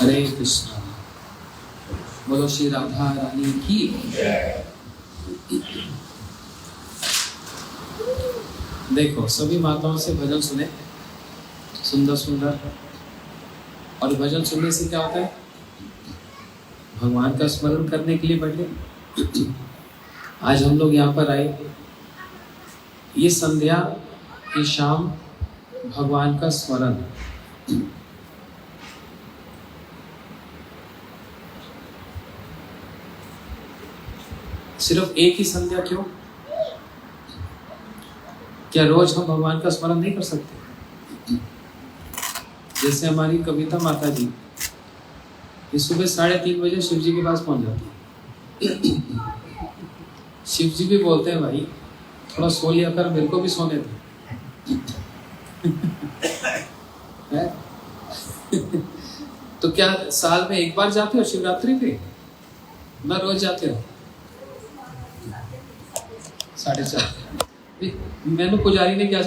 हरे कृष्णा। बोलो श्री राधा रानी की। देखो सभी माताओं से भजन सुने, सुंदर सुंदर। और भजन सुनने से क्या होता है? भगवान का स्मरण करने के लिए बैठे। आज हम लोग यहाँ पर आए, ये संध्या, ये शाम भगवान का स्मरण। सिर्फ एक ही संध्या क्यों? क्या रोज हम भगवान का स्मरण नहीं कर सकते? जैसे हमारी कविता माता जी, ये सुबह 3:30 बजे शिव जी के पास पहुंच जाती है। शिव जी भी बोलते हैं भाई थोड़ा सो लिया कर, मेरे को भी सोने दे। तो क्या साल में एक बार जाते हो शिवरात्रि पे? मैं रोज जाते हो 4:30। मैंने पुजारी ने क्या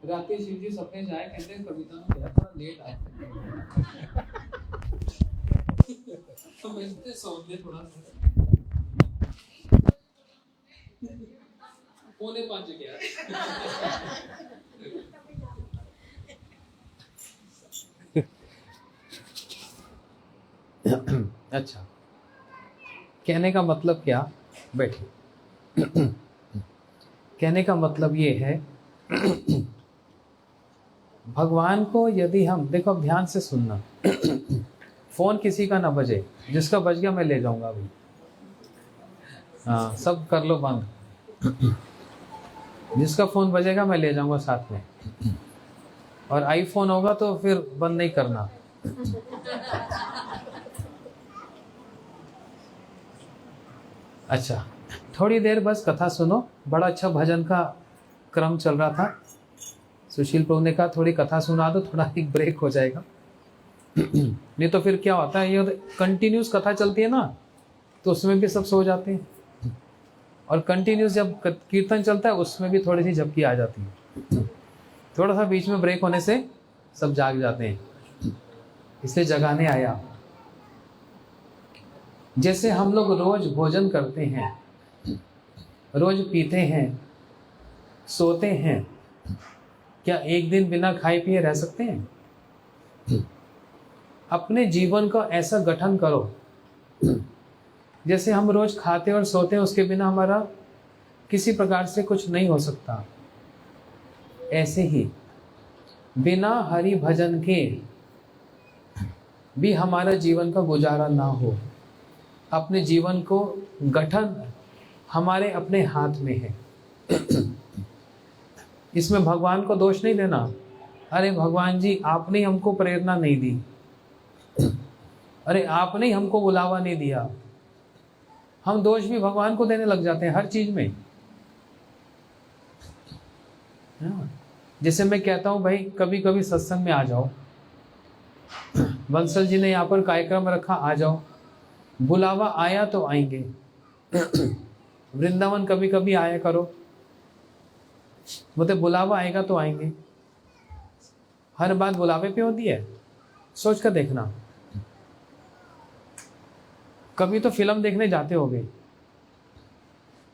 रात शिव जी सपने जाए, कहते हैं कविता में गया थोड़ा लेट आया तो मैं सोने थोड़ा पौने 5 गया। अच्छा, कहने का मतलब क्या? बैठिए। कहने का मतलब ये है, भगवान को यदि हम देखो, अब ध्यान से सुनना। फोन किसी का ना बजे, जिसका बज गया मैं ले जाऊंगा अभी। हाँ, सब कर लो बंद। जिसका फोन बजेगा मैं ले जाऊंगा साथ में। और आईफोन होगा तो फिर बंद नहीं करना। अच्छा, थोड़ी देर बस कथा सुनो। बड़ा अच्छा भजन का क्रम चल रहा था। सुशील प्रभु ने कहा थोड़ी कथा सुना दो, थोड़ा एक ब्रेक हो जाएगा। नहीं तो फिर क्या होता है, ये कंटिन्यूस कथा चलती है ना, तो उसमें भी सब सो जाते हैं। और कंटिन्यूस जब कीर्तन चलता है उसमें भी थोड़ी सी झपकी आ जाती है। थोड़ा सा बीच में ब्रेक होने से सब जाग जाते हैं, इसलिए जगाने आया। जैसे हम लोग रोज भोजन करते हैं, रोज पीते हैं, सोते हैं, क्या एक दिन बिना खाए पिए रह सकते हैं? अपने जीवन का ऐसा गठन करो जैसे हम रोज खाते और सोते हैं, उसके बिना हमारा किसी प्रकार से कुछ नहीं हो सकता। ऐसे ही बिना हरि भजन के भी हमारा जीवन का गुजारा ना हो। अपने जीवन को गठन हमारे अपने हाथ में है। इसमें भगवान को दोष नहीं देना। अरे भगवान जी, आपने हमको प्रेरणा नहीं दी, अरे आपने हमको बुलावा नहीं दिया। हम दोष भी भगवान को देने लग जाते हैं हर चीज में। जैसे मैं कहता हूं भाई कभी कभी सत्संग में आ जाओ, बंसल जी ने यहाँ पर कार्यक्रम रखा, आ जाओ। बुलावा आया तो आएंगे। वृंदावन कभी कभी आया करो, बोलते बुलावा आएगा तो आएंगे। हर बात बुलावे पे होती है? सोच कर देखना। कभी तो फिल्म देखने जाते होगे,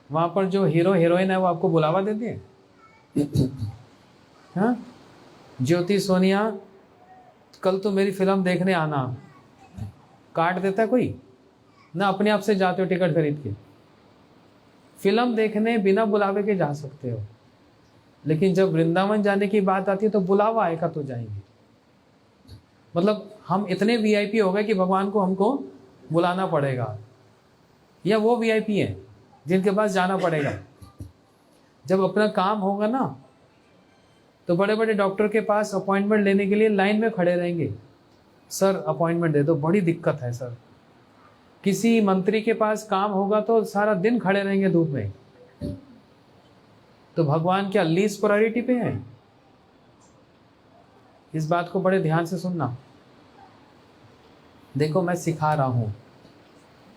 वहां पर जो हीरो हीरोइन है वो आपको बुलावा देते हैं? हाँ, ज्योति सोनिया कल तो मेरी फिल्म देखने आना, काट देता है कोई ना? अपने आप से जाते हो टिकट खरीद के। फिल्म देखने बिना बुलावे के जा सकते हो, लेकिन जब वृंदावन जाने की बात आती है तो बुलावा आएगा तो जाएंगे। मतलब हम इतने वीआईपी हो गए कि भगवान को हमको बुलाना पड़ेगा, या वो वीआईपी है जिनके पास जाना पड़ेगा। जब अपना काम होगा ना, तो बड़े बड़े डॉक्टर के पास अपॉइंटमेंट लेने के लिए लाइन में खड़े रहेंगे। सर अपॉइंटमेंट दे दो, बड़ी दिक्कत है सर। किसी मंत्री के पास काम होगा तो सारा दिन खड़े रहेंगे धूप में। तो भगवान क्या लीस्ट प्रायोरिटी पे है? इस बात को बड़े ध्यान से सुनना। देखो मैं सिखा रहा हूं,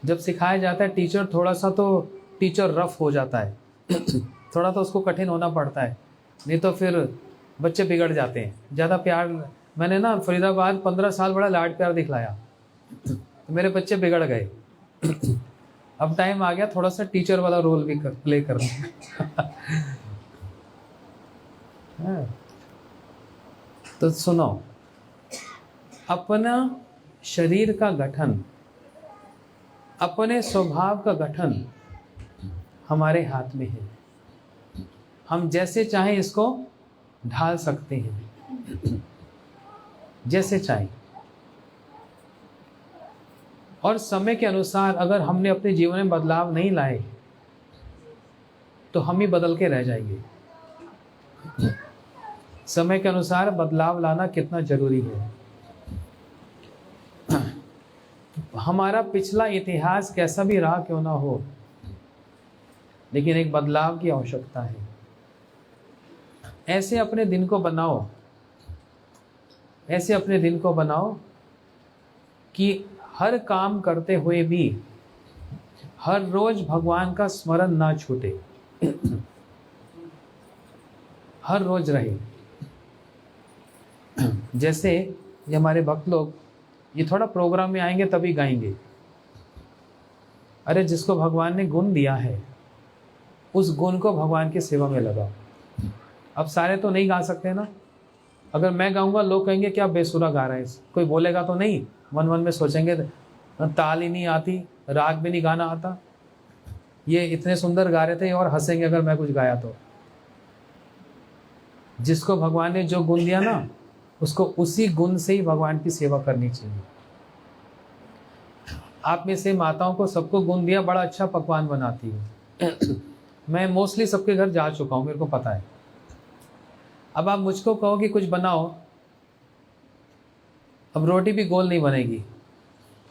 जब सिखाया जाता है टीचर, थोड़ा सा तो टीचर रफ हो जाता है। थोड़ा तो उसको कठिन होना पड़ता है, नहीं तो फिर बच्चे बिगड़ जाते हैं। ज़्यादा प्यार मैंने ना फरीदाबाद 15 साल बड़ा लाड प्यार दिखलाया, तो मेरे बच्चे बिगड़ गए। अब टाइम आ गया थोड़ा सा टीचर वाला रोल भी प्ले करना। तो सुनो, अपना शरीर का गठन, अपने स्वभाव का गठन हमारे हाथ में है। हम जैसे चाहें इसको ढाल सकते हैं, जैसे चाहें। और समय के अनुसार अगर हमने अपने जीवन में बदलाव नहीं लाए तो हम ही बदल के रह जाएंगे। समय के अनुसार बदलाव लाना कितना जरूरी है। हमारा पिछला इतिहास कैसा भी रहा क्यों ना हो, लेकिन एक बदलाव की आवश्यकता है। ऐसे अपने दिन को बनाओ, ऐसे अपने दिन को बनाओ कि हर काम करते हुए भी हर रोज भगवान का स्मरण ना छूटे, हर रोज रहे। जैसे ये हमारे भक्त लोग ये थोड़ा प्रोग्राम में आएंगे तभी गाएंगे। अरे जिसको भगवान ने गुण दिया है उस गुण को भगवान की सेवा में लगाओ। अब सारे तो नहीं गा सकते ना। अगर मैं गाऊंगा लोग कहेंगे क्या बेसुरा गा रहा है, कोई बोलेगा तो नहीं, मन मन में सोचेंगे ताल ही नहीं आती, राग भी नहीं गाना आता, ये इतने सुंदर गा रहे थे और हंसेंगे अगर मैं कुछ गाया तो। जिसको भगवान ने जो गुण दिया ना उसको उसी गुण से ही भगवान की सेवा करनी चाहिए। आप में से माताओं को सबको गुण दिया, बड़ा अच्छा पकवान बनाती है। मैं मोस्टली सबके घर जा चुका हूं, मेरे को पता है। अब आप मुझको कहो कि कुछ बनाओ, अब रोटी भी गोल नहीं बनेगी,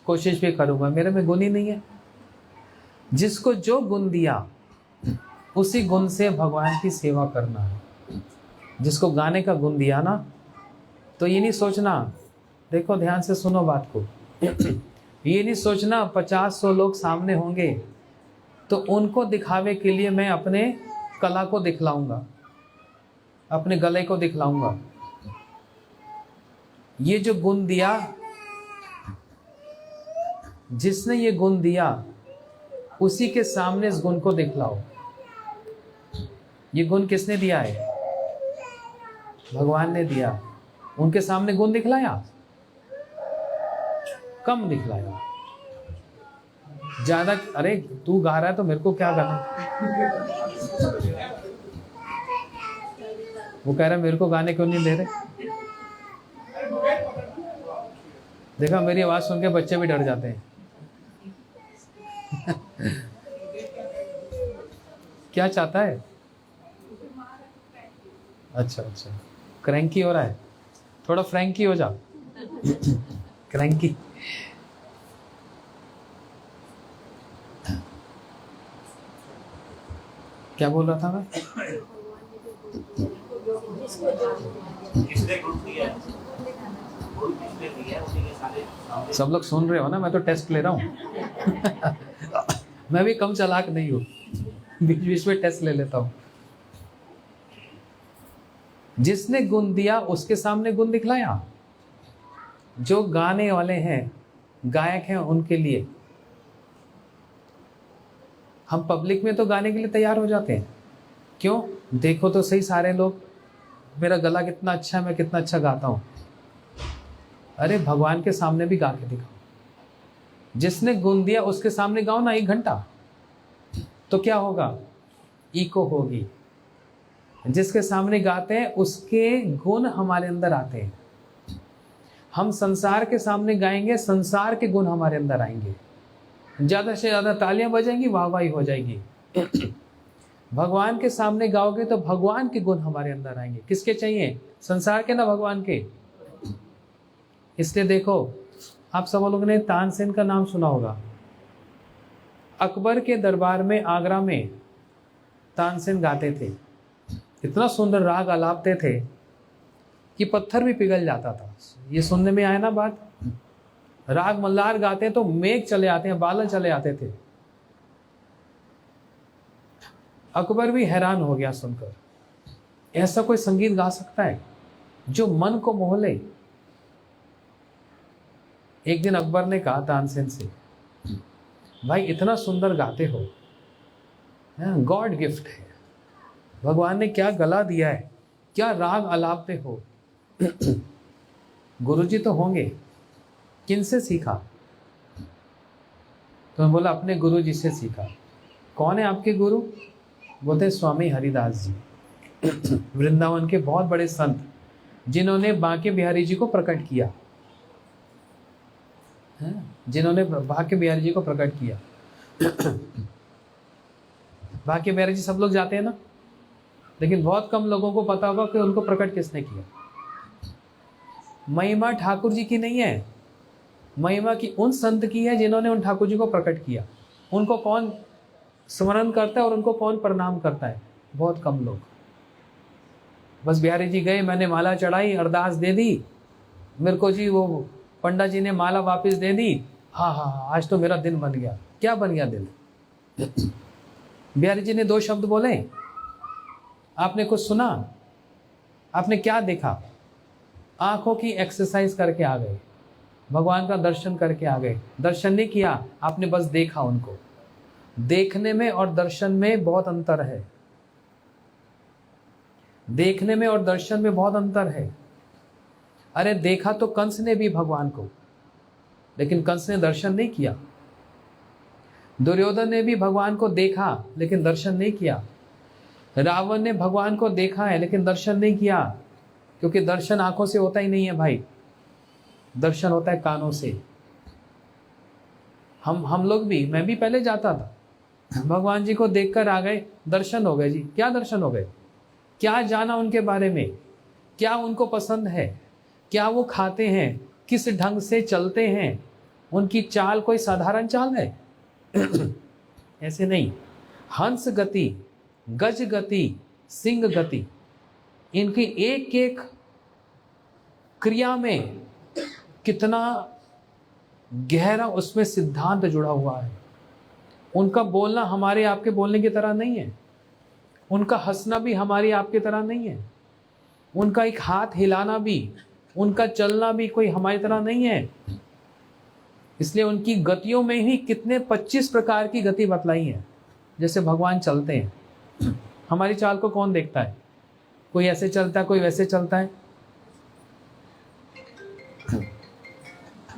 कोशिश भी करूंगा, मेरे में गुण ही नहीं है। जिसको जो गुण दिया उसी गुण से भगवान की सेवा करना है। जिसको गाने का गुण दिया ना, तो ये नहीं सोचना, देखो ध्यान से सुनो बात को, ये नहीं सोचना 50-100 लोग सामने होंगे तो उनको दिखावे के लिए मैं अपने कला को दिखलाऊंगा, अपने गले को दिखलाऊंगा। ये जो गुण दिया, जिसने ये गुण दिया उसी के सामने इस गुण को दिखलाओ। ये गुण किसने दिया है? भगवान ने दिया। उनके सामने गुण दिखलाया? कम दिखलाया, ज्यादा। अरे तू गा रहा है तो मेरे को क्या गाना। वो कह रहा है मेरे को गाने क्यों नहीं दे रहे। देखा, मेरी आवाज सुन के बच्चे भी डर जाते हैं। क्या चाहता है? अच्छा अच्छा, क्रैंकी हो रहा है, थोड़ा फ्रैंकी हो जा। क्रैंकी। क्या बोल रहा था मैं? सब लोग सुन रहे हो ना, मैं तो टेस्ट ले रहा हूं। मैं भी कम चालाक नहीं हूं, बीच बीच में टेस्ट ले लेता हूं। जिसने गुण दिया उसके सामने गुण दिखलाया। जो गाने वाले हैं, गायक हैं, उनके लिए हम पब्लिक में तो गाने के लिए तैयार हो जाते हैं। क्यों? देखो तो सही सारे लोग, मेरा गला कितना अच्छा है, मैं कितना अच्छा गाता हूं। अरे भगवान के सामने भी गा के दिखाओ। जिसने गुण दिया उसके सामने गाओ ना 1 घंटा, तो क्या होगा? इको होगी। जिसके सामने गाते हैं उसके गुण हमारे अंदर आते हैं। हम संसार के सामने गाएंगे, संसार के गुण हमारे अंदर आएंगे। ज्यादा से ज्यादा तालियां बजेंगी, वाहवाही हो जाएगी। भगवान के सामने गाओगे तो भगवान के गुण हमारे अंदर आएंगे। किसके चाहिए? संसार के ना भगवान के। इसलिए देखो, आप सब लोगों ने तानसेन का नाम सुना होगा। अकबर के दरबार में, आगरा में तानसेन गाते थे। इतना सुंदर राग आलापते थे कि पत्थर भी पिघल जाता था। ये सुनने में आया ना बात। राग मल्लार गाते तो मेघ चले आते हैं, बादल चले आते थे। अकबर भी हैरान हो गया सुनकर, ऐसा कोई संगीत गा सकता है जो मन को मोह ले। एक दिन अकबर ने कहा तानसेन से, भाई इतना सुंदर गाते हो, गॉड गिफ्ट है, भगवान ने क्या गला दिया है, क्या राग अलापते हो। गुरुजी तो होंगे, किनसे सीखा? तो मैं बोला अपने गुरु जी से सीखा। कौन है आपके गुरु? बोलते स्वामी हरिदास जी, वृंदावन के बहुत बड़े संत, जिन्होंने बांके बिहारी जी को प्रकट किया, जिन्होंने बांके बिहारी जी को प्रकट किया। बांके बिहारी जी सब लोग जाते हैं ना, लेकिन बहुत कम लोगों को पता होगा कि उनको प्रकट किसने किया। महिमा ठाकुर जी की नहीं है, महिमा की उन संत की है जिन्होंने उन ठाकुर जी को प्रकट किया। उनको कौन स्मरण करता है और उनको कौन प्रणाम करता है? बहुत कम लोग। बस बिहारी जी गए, मैंने माला चढ़ाई, अरदास दे दी, मेरे को जी वो पंडा जी ने माला वापस दे दी, हाँ हाँ हाँ आज तो मेरा दिन बन गया। क्या बन गया दिन? बिहारी जी ने 2 शब्द बोले, आपने कुछ सुना? आपने क्या देखा? आंखों की एक्सरसाइज करके आ गए, भगवान का दर्शन करके आ गए। दर्शन नहीं किया आपने, बस देखा उनको। देखने में और दर्शन में बहुत अंतर है, देखने में और दर्शन में बहुत अंतर है। अरे देखा तो कंस ने भी भगवान को, लेकिन कंस ने दर्शन नहीं किया। दुर्योधन ने भी भगवान को देखा लेकिन दर्शन नहीं किया। रावण ने भगवान को देखा है लेकिन दर्शन नहीं किया, क्योंकि दर्शन आंखों से होता ही नहीं है भाई, दर्शन होता है कानों से। हम लोग भी, मैं भी पहले जाता था, भगवान जी को देखकर आ गए, दर्शन हो गए जी। क्या दर्शन हो गए? क्या जाना उनके बारे में, क्या उनको पसंद है, क्या वो खाते हैं, किस ढंग से चलते हैं, उनकी चाल कोई साधारण चाल है? ऐसे नहीं। हंस गति, गज गति, सिंह गति, इनकी एक एक क्रिया में कितना गहरा उसमें सिद्धांत जुड़ा हुआ है। उनका बोलना हमारे आपके बोलने की तरह नहीं है, उनका हंसना भी हमारी आपकी तरह नहीं है, उनका एक हाथ हिलाना भी, उनका चलना भी कोई हमारी तरह नहीं है। इसलिए उनकी गतियों में ही कितने 25 प्रकार की गति बतलाई है। जैसे भगवान चलते हैं, हमारी चाल को कौन देखता है? कोई ऐसे चलता है, कोई वैसे चलता है।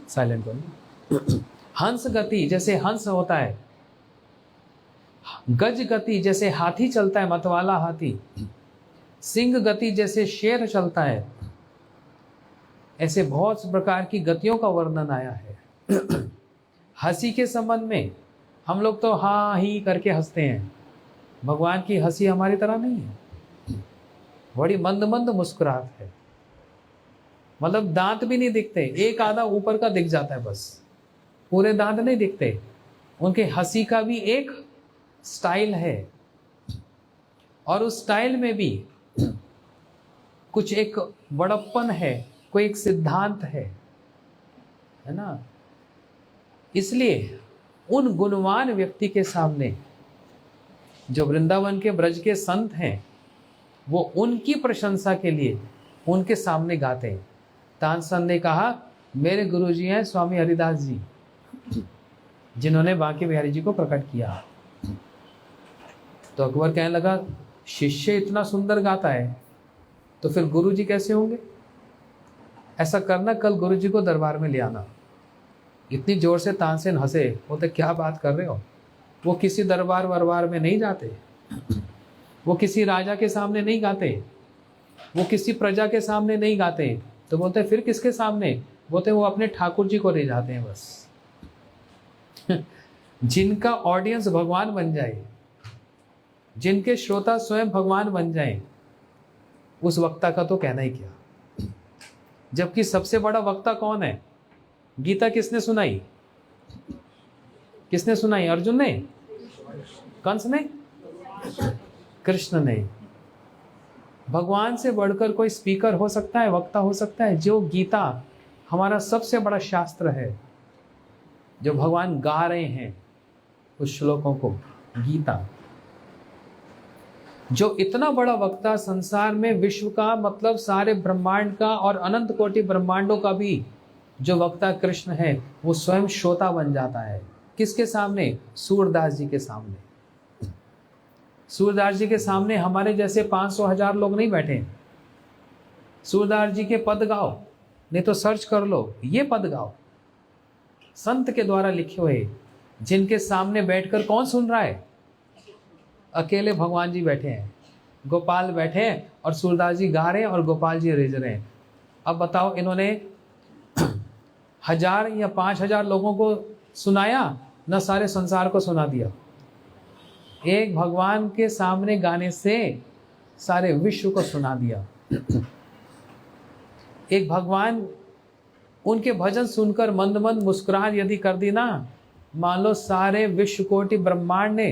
साइलेंट बोलिए। हंस गति जैसे हंस होता है, गज गति जैसे हाथी चलता है, मतवाला हाथी, सिंह गति जैसे शेर चलता है। ऐसे बहुत प्रकार की गतियों का वर्णन आया है। हंसी के संबंध में हम लोग तो हाँ ही करके हंसते हैं, भगवान की हंसी हमारी तरह नहीं है, बड़ी मंद मंद मुस्कुराहट है। मतलब दांत भी नहीं दिखते, एक आधा ऊपर का दिख जाता है, बस पूरे दांत नहीं दिखते। उनके हंसी का भी एक स्टाइल है, और उस स्टाइल में भी कुछ एक बड़प्पन है, कोई एक सिद्धांत है ना। इसलिए उन गुणवान व्यक्ति के सामने जो वृंदावन के ब्रज के संत हैं, वो उनकी प्रशंसा के लिए उनके सामने गाते हैं। तानसेन ने कहा मेरे गुरुजी हैं स्वामी हरिदास जी, जिन्होंने बांके बिहारी जी को प्रकट किया। तो अकबर कहने लगा शिष्य इतना सुंदर गाता है तो फिर गुरुजी कैसे होंगे? ऐसा करना, कल गुरुजी को दरबार में ले आना। इतनी जोर से तानसेन हंसे, बोलते क्या बात कर रहे हो? वो किसी दरबार वरबार में नहीं जाते, वो किसी राजा के सामने नहीं गाते, वो किसी प्रजा के सामने नहीं गाते। तो बोलते फिर किसके सामने? बोलते वो अपने ठाकुर जी को ले जाते हैं बस। जिनका ऑडियंस भगवान बन जाए, जिनके श्रोता स्वयं भगवान बन जाएं, उस वक्ता का तो कहना ही क्या। जबकि सबसे बड़ा वक्ता कौन है? गीता किसने सुनाई? किसने सुनाई? अर्जुन ने? कंस ने? कृष्ण ने। भगवान से बढ़कर कोई स्पीकर हो सकता है, वक्ता हो सकता है? जो गीता हमारा सबसे बड़ा शास्त्र है, जो भगवान गा रहे हैं उस श्लोकों को, गीता, जो इतना बड़ा वक्ता संसार में, विश्व का मतलब सारे ब्रह्मांड का और अनंत कोटि ब्रह्मांडों का भी जो वक्ता कृष्ण है वो स्वयं श्रोता बन जाता है। किसके सामने? सूरदास जी के सामने। सूरदास जी के सामने हमारे जैसे 500,000 लोग नहीं बैठे। सूरदास जी के पद गाओ, नहीं तो सर्च कर लो, ये पद गाओ, संत के द्वारा लिखे हुए, जिनके सामने बैठकर कौन सुन रहा है? अकेले भगवान जी बैठे हैं, गोपाल बैठे हैं और सूरदास जी गा रहे हैं और गोपाल जी रिझ रहे हैं। अब बताओ, इन्होंने 1000 या 5000 लोगों को सुनाया, न सारे संसार को सुना दिया। एक भगवान के सामने गाने से सारे विश्व को सुना दिया। एक भगवान, उनके भजन सुनकर मंद मंद मुस्कुराहट यदि कर दी ना, मान लो सारे विश्व कोटि ब्रह्मांड ने,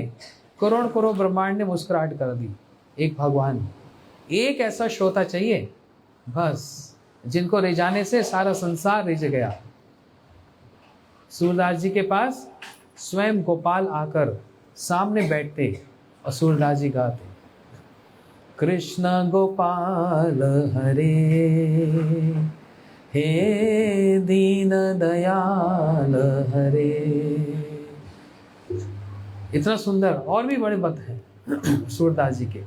करोड़ करोड़ ब्रह्मांड ने मुस्कुराहट कर दी। एक भगवान, एक ऐसा श्रोता चाहिए बस, जिनको रिझाने से सारा संसार रिझ गया। सूरदास जी के पास स्वयं गोपाल आकर सामने बैठते और सूरदास जी गाते, कृष्ण गोपाल हरे, हे दीन दयाल हरे। इतना सुंदर और भी बड़े पद हैं सूरदास जी के,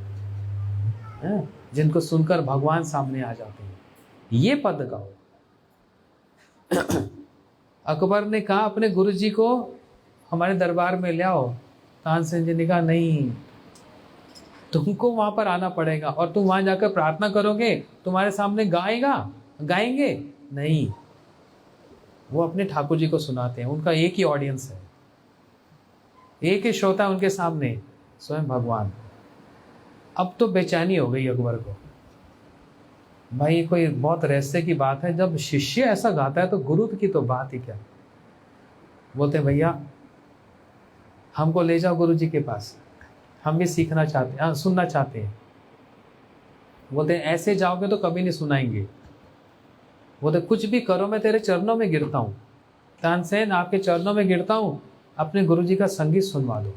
जिनको सुनकर भगवान सामने आ जाते हैं। ये पद गाओ। अकबर ने कहा अपने गुरुजी को हमारे दरबार में ले आओ। तानसेन जी ने कहा नहीं, तुमको वहां पर आना पड़ेगा और तुम वहां जाकर प्रार्थना करोगे, तुम्हारे सामने गाएंगे नहीं। वो अपने ठाकुर जी को सुनाते हैं, उनका एक ही ऑडियंस है, एक ही श्रोता उनके सामने, स्वयं भगवान। अब तो बेचैनी हो गई अकबर को, भाई कोई बहुत रहस्य की बात है, जब शिष्य ऐसा गाता है तो गुरु की तो बात ही क्या। बोलते भैया हमको ले जाओ गुरु जी के पास, हम भी सीखना चाहते हैं, सुनना चाहते हैं। बोलते ऐसे जाओगे तो कभी नहीं सुनाएंगे। बोलते कुछ भी करो, मैं तेरे चरणों में गिरता हूँ, तानसेन आपके चरणों में गिरता हूँ, अपने गुरु जी का संगीत सुनवा दो।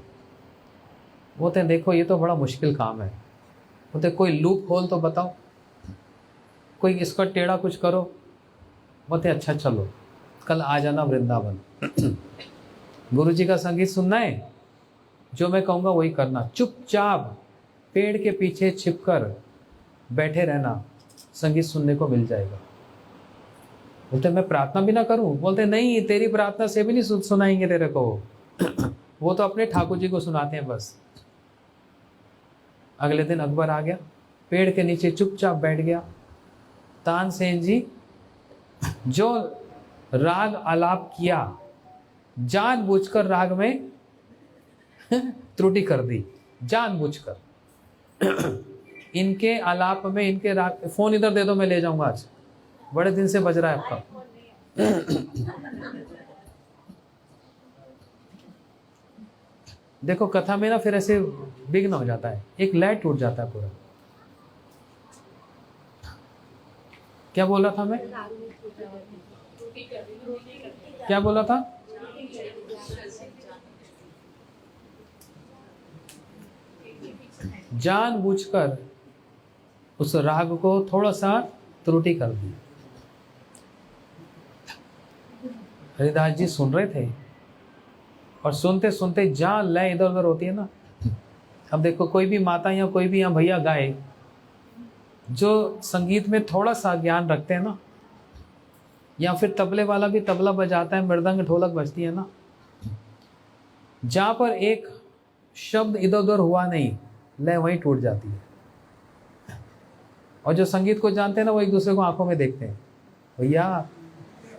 बोलते देखो ये तो बड़ा मुश्किल काम है। बोलते कोई लूप होल तो बताओ, कोई इसका टेढ़ा कुछ करो। बोलते अच्छा चलो कल आ जाना वृंदावन, गुरु जी का संगीत सुनना है, जो मैं कहूँगा वही करना, चुपचाप पेड़ के पीछे छिपकर बैठे रहना, संगीत सुनने को मिल जाएगा। बोलते मैं प्रार्थना भी ना करूं? बोलते नहीं, तेरी प्रार्थना से भी नहीं सुनाएंगे तेरे को, वो तो अपने ठाकुर जी को सुनाते हैं बस। अगले दिन अकबर आ गया, पेड़ के नीचे चुपचाप बैठ गया। तानसेन जी जो राग आलाप किया, जानबूझकर राग में त्रुटि कर दी, जानबूझकर। इनके आलाप में, इनके राग, फोन इधर दे दो मैं ले जाऊंगा, आज बड़े दिन से बज रहा है आपका। देखो कथा में ना फिर ऐसे विघ्न हो जाता है, एक लय टूट जाता है पूरा। क्या बोला था मैं? क्या बोला था? जानबूझकर उस राग को थोड़ा सा त्रुटि कर दी। हरिदास जी सुन रहे थे और सुनते सुनते जहाँ लय इधर उधर होती है ना, अब देखो कोई भी माता या कोई भी यहाँ भैया गाए, जो संगीत में थोड़ा सा ज्ञान रखते हैं ना, या फिर तबले वाला भी तबला बजाता है, मृदंग ढोलक बजती है ना, जहाँ पर एक शब्द इधर उधर हुआ नहीं, लय वहीं टूट जाती है। और जो संगीत को जानते हैं ना, वो एक दूसरे को आंखों में देखते हैं, भैया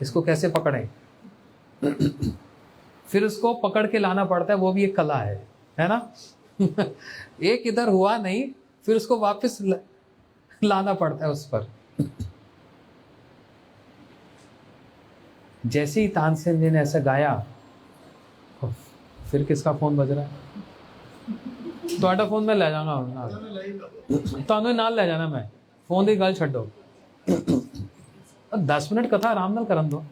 इसको कैसे पकड़ें। फिर उसको पकड़ के लाना पड़ता है, वो भी एक कला है ना। एक इधर हुआ नहीं, फिर उसको वापस लाना पड़ता है उस पर। जैसे ही तानसेन जी ने ऐसा गाया, फिर किसका फोन बज रहा है? ਤੁਹਾਡਾ फोन मैं ले जाऊंगा, ਤੁਹਾਨੂੰ ਨਾਲ ले जाना, मैं फोन की गल छड्डो, 10 मिनट कथा आराम नाल करन दो।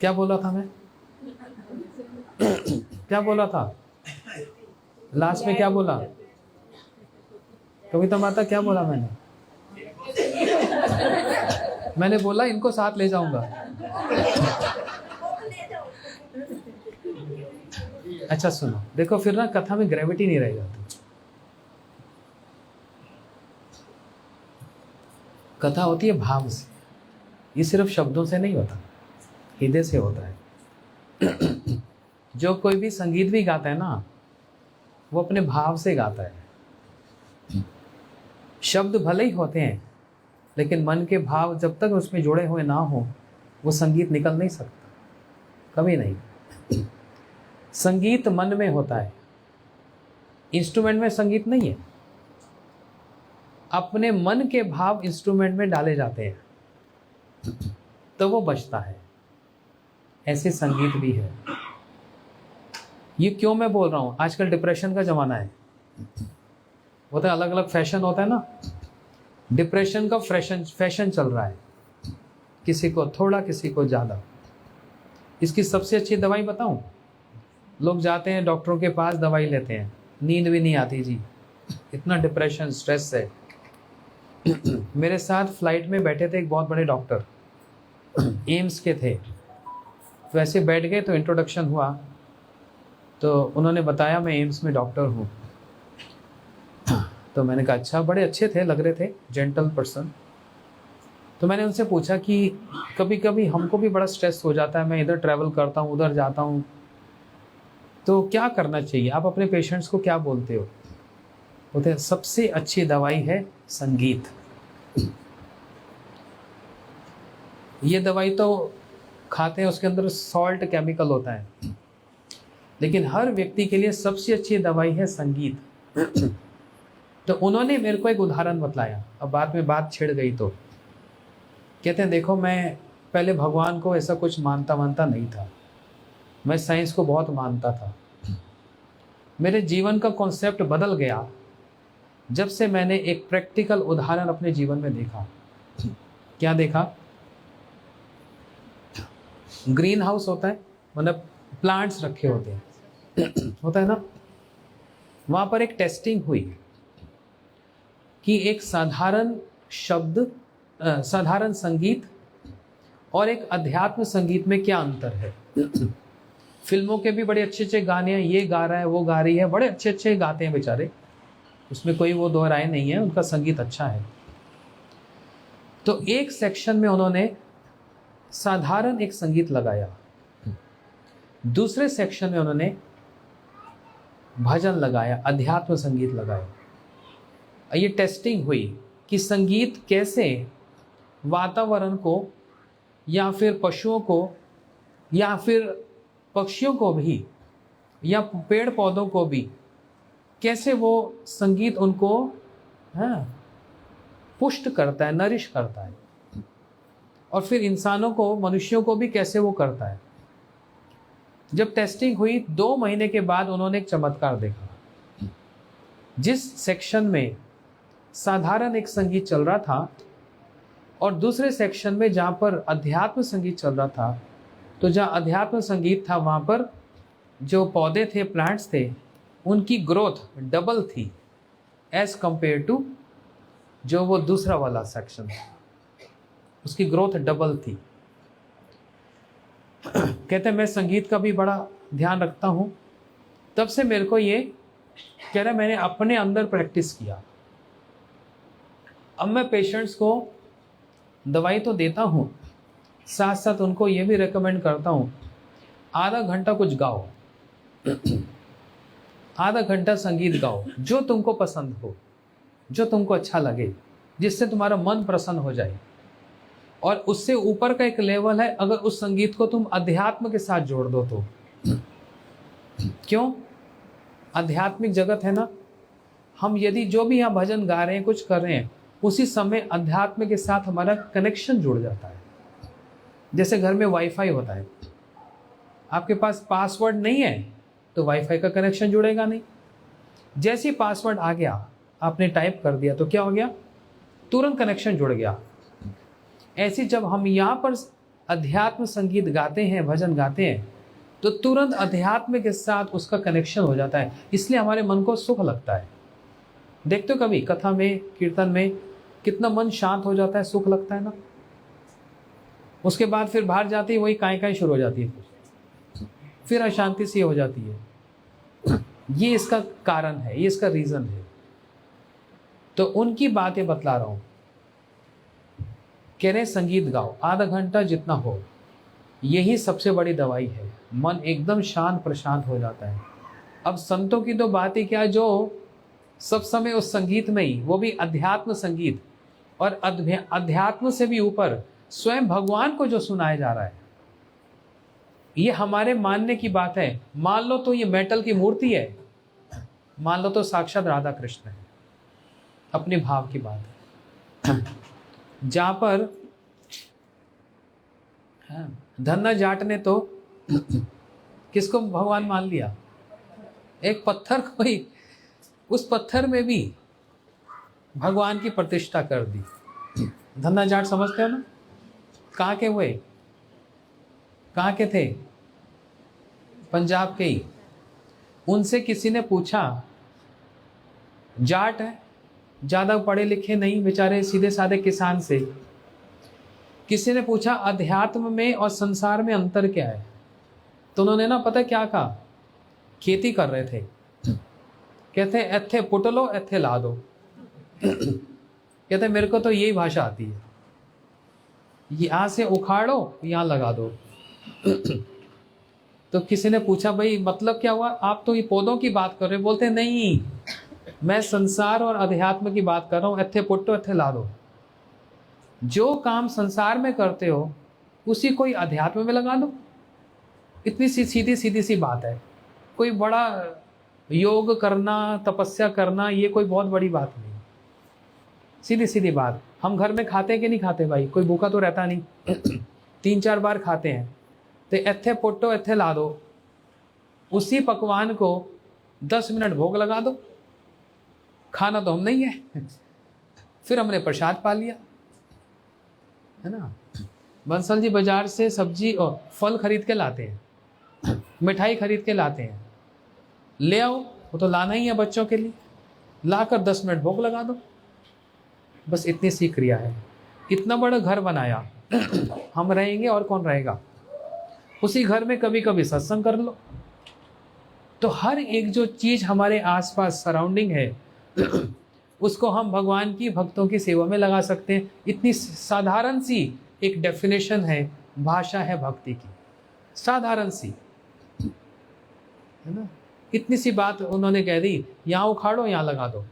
क्या बोला था मैं? क्या बोला था लास्ट में? क्या बोला कविता माता? क्या बोला मैंने? मैंने बोला इनको साथ ले जाऊंगा। अच्छा सुनो, देखो फिर ना कथा में ग्रेविटी नहीं रह जाती। कथा होती है भाव से, ये सिर्फ शब्दों से नहीं होता, हृदय से होता है। जो कोई भी संगीत भी गाता है ना, वो अपने भाव से गाता है। शब्द भले ही होते हैं, लेकिन मन के भाव जब तक उसमें जुड़े हुए ना हो, वो संगीत निकल नहीं सकता, कभी नहीं। संगीत मन में होता है, इंस्ट्रूमेंट में संगीत नहीं है। अपने मन के भाव इंस्ट्रूमेंट में डाले जाते हैं तो वो बजता है। ऐसे संगीत भी है। ये क्यों मैं बोल रहा हूं, आजकल डिप्रेशन का जमाना है, होता है अलग अलग फैशन होता है ना। डिप्रेशन का फैशन चल रहा है, किसी को थोड़ा किसी को ज़्यादा। इसकी सबसे अच्छी दवाई बताऊं, लोग जाते हैं डॉक्टरों के पास, दवाई लेते हैं, नींद भी नहीं आती जी, इतना डिप्रेशन स्ट्रेस है। मेरे साथ फ्लाइट में बैठे थे एक बहुत बड़े डॉक्टर, एम्स के थे। वैसे बैठ गए तो इंट्रोडक्शन हुआ, तो उन्होंने बताया मैं एम्स में डॉक्टर हूँ। तो मैंने कहा अच्छा, बड़े अच्छे थे, लग रहे थे जेंटल पर्सन। तो मैंने उनसे पूछा कि कभी कभी हमको भी बड़ा स्ट्रेस हो जाता है, मैं इधर ट्रैवल करता हूँ उधर जाता हूँ, तो क्या करना चाहिए, आप अपने पेशेंट्स को क्या बोलते हो? बोलते हैं सबसे अच्छी दवाई है संगीत। ये दवाई तो खाते हैं, उसके अंदर सॉल्ट केमिकल होता है, लेकिन हर व्यक्ति के लिए सबसे अच्छी दवाई है संगीत। तो उन्होंने मेरे को एक उदाहरण बतलाया, अब बाद में बात छिड़ गई तो कहते हैं देखो, मैं पहले भगवान को ऐसा कुछ मानता नहीं था, मैं साइंस को बहुत मानता था। मेरे जीवन का कॉन्सेप्ट बदल गया जब से मैंने एक प्रैक्टिकल उदाहरण अपने जीवन में देखा। क्या देखा? ग्रीन हाउस होता है, मतलब प्लांट्स रखे होते हैं, होता है ना। वहां पर एक टेस्टिंग हुई कि एक साधारण शब्द, साधारण संगीत और एक अध्यात्म संगीत में क्या अंतर है। फिल्मों के भी बड़े अच्छे अच्छे गाने हैं, ये गा रहा है वो गा रही है, बड़े अच्छे अच्छे गाते हैं बेचारे, उसमें कोई वो दो राय नहीं है, उनका संगीत अच्छा है। तो एक सेक्शन में उन्होंने साधारण एक संगीत लगाया, दूसरे सेक्शन में उन्होंने भजन लगाया, अध्यात्म संगीत लगाया। ये टेस्टिंग हुई कि संगीत कैसे वातावरण को या फिर पशुओं को या फिर पक्षियों को भी या पेड़ पौधों को भी, कैसे वो संगीत उनको पुष्ट करता है, नरिश करता है, और फिर इंसानों को, मनुष्यों को भी कैसे वो करता है। जब टेस्टिंग हुई 2 महीने के बाद उन्होंने एक चमत्कार देखा। जिस सेक्शन में साधारण एक संगीत चल रहा था और दूसरे सेक्शन में जहाँ पर अध्यात्म संगीत चल रहा था, तो जहाँ अध्यात्म संगीत था वहाँ पर जो पौधे थे, प्लांट्स थे, उनकी ग्रोथ डबल थी एज कंपेयर टू जो वो दूसरा वाला सेक्शन था, उसकी ग्रोथ डबल थी। कहते हैं मैं संगीत का भी बड़ा ध्यान रखता हूँ, तब से मेरे को ये कह रहा, मैंने अपने अंदर प्रैक्टिस किया। अब मैं पेशेंट्स को दवाई तो देता हूँ, साथ साथ उनको ये भी रेकमेंड करता हूँ आधा घंटा कुछ गाओ, आधा घंटा संगीत गाओ जो तुमको पसंद हो, जो तुमको अच्छा लगे, जिससे तुम्हारा मन प्रसन्न हो जाए। और उससे ऊपर का एक लेवल है, अगर उस संगीत को तुम अध्यात्म के साथ जोड़ दो तो। क्यों? आध्यात्मिक जगत है ना, हम यदि जो भी यहाँ भजन गा रहे हैं, कुछ कर रहे हैं, उसी समय अध्यात्म के साथ हमारा कनेक्शन जुड़ जाता है। जैसे घर में वाईफाई होता है, आपके पास पासवर्ड नहीं है तो वाईफाई का कनेक्शन जुड़ेगा नहीं। जैसे ही पासवर्ड आ गया, आपने टाइप कर दिया तो क्या हो गया, तुरंत कनेक्शन जुड़ गया। ऐसी जब हम यहाँ पर अध्यात्म संगीत गाते हैं, भजन गाते हैं, तो तुरंत अध्यात्म के साथ उसका कनेक्शन हो जाता है, इसलिए हमारे मन को सुख लगता है। देखते हो कभी कथा में, कीर्तन में कितना मन शांत हो जाता है, सुख लगता है ना। उसके बाद फिर बाहर जाती है वही काय शुरू हो जाती है, फिर अशांति सी हो जाती है। ये इसका कारण है, ये इसका रीज़न है। तो उनकी बातें बतला रहा हूँ। कह रहे संगीत गाओ आधा घंटा जितना हो, यही सबसे बड़ी दवाई है। मन एकदम शांत प्रशांत हो जाता है। अब संतों की तो बात ही क्या, जो सब समय उस संगीत में ही, वो भी अध्यात्म संगीत, और अध्यात्म से भी ऊपर स्वयं भगवान को जो सुनाया जा रहा है, ये हमारे मानने की बात है। मान लो तो ये मेटल की मूर्ति है, मान लो तो साक्षात राधा कृष्ण है, अपने भाव की बात है। जहां पर धन्ना जाट ने तो किसको भगवान मान लिया, एक पत्थर को ही, उस पत्थर में भी भगवान की प्रतिष्ठा कर दी। धन्ना जाट समझते हो ना, कहाँ के हुए, कहाँ के थे, पंजाब के ही। उनसे किसी ने पूछा, जाट है, ज़्यादा पढ़े लिखे नहीं, बेचारे सीधे साधे किसान से, किसी ने पूछा अध्यात्म में और संसार में अंतर क्या है, तो उन्होंने ना पता क्या कहा, खेती कर रहे थे, कहते एथे पुट लो एथे ला दो। कहते मेरे को तो यही भाषा आती है, यहाँ से उखाड़ो यहाँ लगा दो। तो किसी ने पूछा भाई मतलब क्या हुआ, आप तो ये पौधों की बात कर रहे हो, बोलते नहीं मैं संसार और अध्यात्म की बात कर रहा हूँ, एथे पुट्टो एथे ला दो। जो काम संसार में करते हो उसी को ही अध्यात्म में लगा दो। इतनी सी सीधी सी बात है। कोई बड़ा योग करना, तपस्या करना, ये कोई बहुत बड़ी बात नहीं, सीधी सीधी बात। हम घर में खाते कि नहीं खाते भाई, कोई भूखा तो रहता नहीं, 3-4 बार खाते हैं। तो एथे पोटो एथे ला दो, उसी पकवान को 10 मिनट भोग लगा दो। खाना तो हम नहीं है, फिर हमने प्रसाद पा लिया, है ना। बंसल जी बाजार से सब्जी और फल खरीद के लाते हैं, मिठाई खरीद के लाते हैं, ले आओ, वो तो लाना ही है बच्चों के लिए, लाकर 10 मिनट भोग लगा दो, बस इतनी सी क्रिया है। इतना बड़ा घर बनाया, हम रहेंगे और कौन रहेगा, उसी घर में कभी कभी सत्संग कर लो। तो हर एक जो चीज हमारे आसपास सराउंडिंग है, उसको हम भगवान की, भक्तों की सेवा में लगा सकते हैं। इतनी साधारण सी एक डेफिनेशन है, भाषा है भक्ति की, साधारण सी, है ना। इतनी सी बात उन्होंने कह दी, यहाँ उखाड़ो यहाँ लगा दो।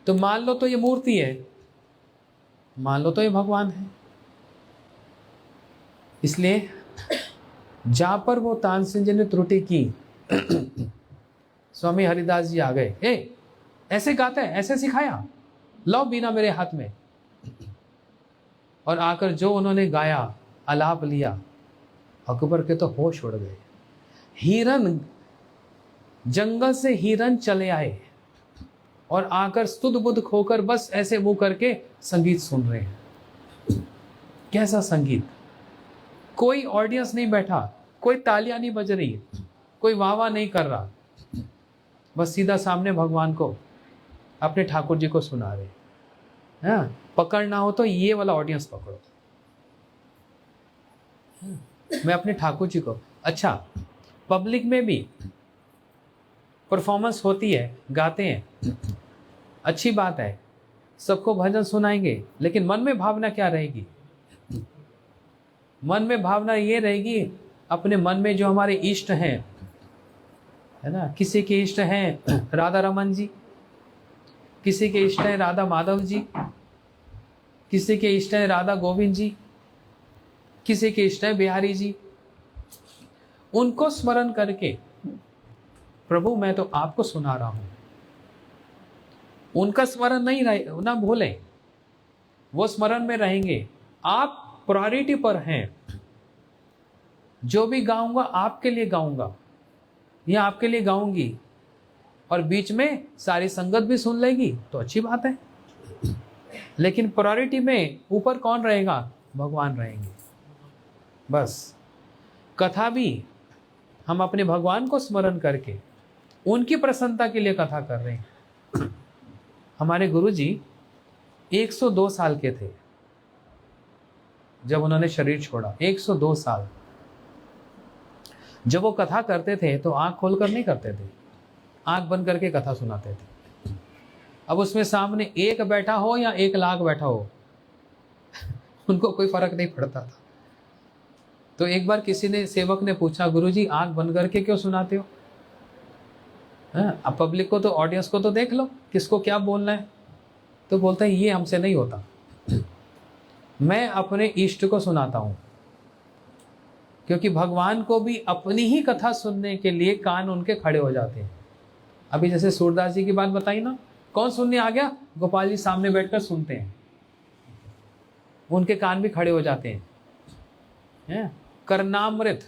तो मान लो तो ये मूर्ति है, मान लो तो ये भगवान है। इसलिए जहां पर वो तानसेन जी ने त्रुटि की, स्वामी हरिदास जी आ गए, ऐसे गाता है, ऐसे सिखाया, लो बीना मेरे हाथ में। और आकर जो उन्होंने गाया, आलाप लिया, अकबर के तो होश उड़ गए। हिरन, जंगल से हिरन चले आए और आकर स्तुत बुद्ध खोकर बस ऐसे मुंह करके संगीत सुन रहे हैं। कैसा संगीत, कोई ऑडियंस नहीं बैठा, कोई तालियां नहीं बज रही, कोई वाह वाह नहीं कर रहा, बस सीधा सामने भगवान को, अपने ठाकुर जी को सुना रहे हैं। पकड़ना हो तो ये वाला ऑडियंस पकड़ो, मैं अपने ठाकुर जी को। अच्छा, पब्लिक में भी परफॉर्मेंस होती है, गाते हैं, अच्छी बात है, सबको भजन सुनाएंगे, लेकिन मन में भावना क्या रहेगी? मन में भावना ये रहेगी, अपने मन में जो हमारे इष्ट हैं, है ना, किसी के इष्ट हैं राधा रमन जी, किसी के इष्ट हैं राधा माधव जी, किसी के इष्ट हैं राधा गोविंद जी, किसी के इष्ट हैं बिहारी जी। उनको स्मरण करके, प्रभु मैं तो आपको सुना रहा हूं, उनका स्मरण नहीं रहे, ना भूलें, वो स्मरण में रहेंगे। आप प्रायोरिटी पर हैं। जो भी गाऊंगा आपके लिए गाऊंगा, या आपके लिए गाऊंगी, और बीच में सारी संगत भी सुन लेगी तो अच्छी बात है, लेकिन प्रायोरिटी में ऊपर कौन रहेगा? भगवान रहेंगे। बस कथा भी हम अपने भगवान को स्मरण करके उनकी प्रसन्नता के लिए कथा कर रहे हैं। हमारे गुरुजी 102 साल के थे, जब उन्होंने शरीर छोड़ा, 102 साल। जब वो कथा करते थे तो आंख खोलकर नहीं करते थे, आंख बंद करके कथा सुनाते थे। अब उसमें सामने एक बैठा हो या 1 लाख बैठा हो, उनको कोई फर्क नहीं पड़ता था। तो एक बार किसी ने, सेवक ने पूछा, गुरुजी आंख बंद करके क्यों सुनाते हो? अब पब्लिक को तो, ऑडियंस को तो देख लो, किसको क्या बोलना है। तो बोलता है ये हमसे नहीं होता, मैं अपने इष्ट को सुनाता हूं, क्योंकि भगवान को भी अपनी ही कथा सुनने के लिए कान उनके खड़े हो जाते हैं। अभी जैसे सूरदास जी की बात बताई ना, कौन सुनने आ गया? गोपाल जी सामने बैठकर सुनते हैं, उनके कान भी खड़े हो जाते हैं। कर्णामृत,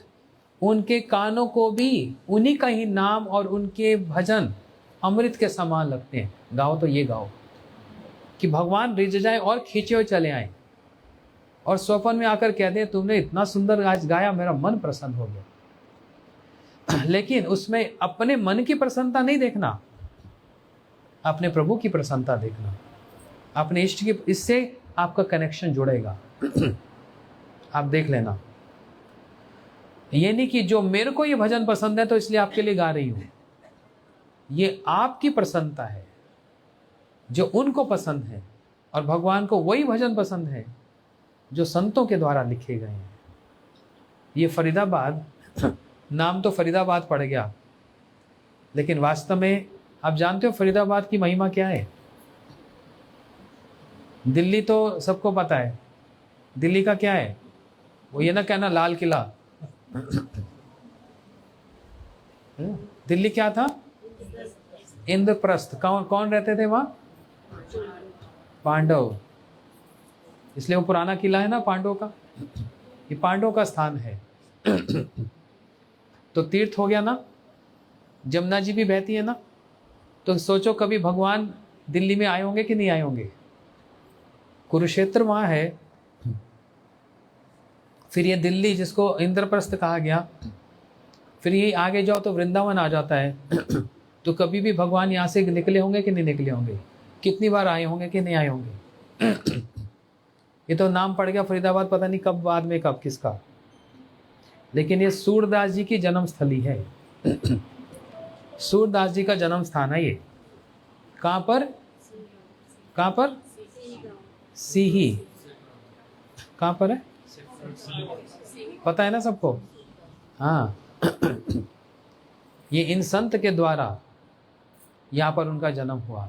उनके कानों को भी उन्हीं का ही नाम और उनके भजन अमृत के समान लगते हैं। गाओ तो ये गाओ कि भगवान रिझ जाए और खींचे हुए चले आए, और स्वप्न में आकर कह दे तुमने इतना सुंदर आज गाया, मेरा मन प्रसन्न हो गया। लेकिन उसमें अपने मन की प्रसन्नता नहीं देखना, अपने प्रभु की प्रसन्नता देखना, अपने इष्ट की। इससे आपका कनेक्शन जुड़ेगा। आप देख लेना, ये नहीं कि जो मेरे को ये भजन पसंद है तो इसलिए आपके लिए गा रही हूं। ये आपकी प्रसन्नता है जो उनको पसंद है, और भगवान को वही भजन पसंद है जो संतों के द्वारा लिखे गए हैं। ये फरीदाबाद, नाम तो फरीदाबाद पड़ गया, लेकिन वास्तव में आप जानते हो फरीदाबाद की महिमा क्या है? दिल्ली तो सबको पता है, दिल्ली का क्या है? वो ये ना कहना लाल किला। दिल्ली क्या था? इंद्रप्रस्थ। कौन रहते थे वहां? पांडव। इसलिए वो पुराना किला है ना पांडवों का, ये पांडवों का स्थान है। तो तीर्थ हो गया ना, जमुना जी भी बहती है ना, तो सोचो कभी भगवान दिल्ली में आए होंगे कि नहीं आए होंगे? कुरुक्षेत्र वहां है, फिर ये दिल्ली जिसको इंद्रप्रस्थ कहा गया, फिर ये आगे जाओ तो वृंदावन आ जाता है। तो कभी भी भगवान यहाँ से निकले होंगे कि नहीं निकले होंगे? कितनी बार आए होंगे कि नहीं आए होंगे? ये तो नाम पड़ गया फरीदाबाद, पता नहीं कब बाद में कब किसका। लेकिन ये सूरदास जी की जन्म स्थली है। सूरदास जी का जन्म स्थान है ये। कहाँ पर? कहाँ पर? सीही। कहाँ पर है? पता है ना सबको? हाँ। ये इन संत के द्वारा यहाँ पर उनका जन्म हुआ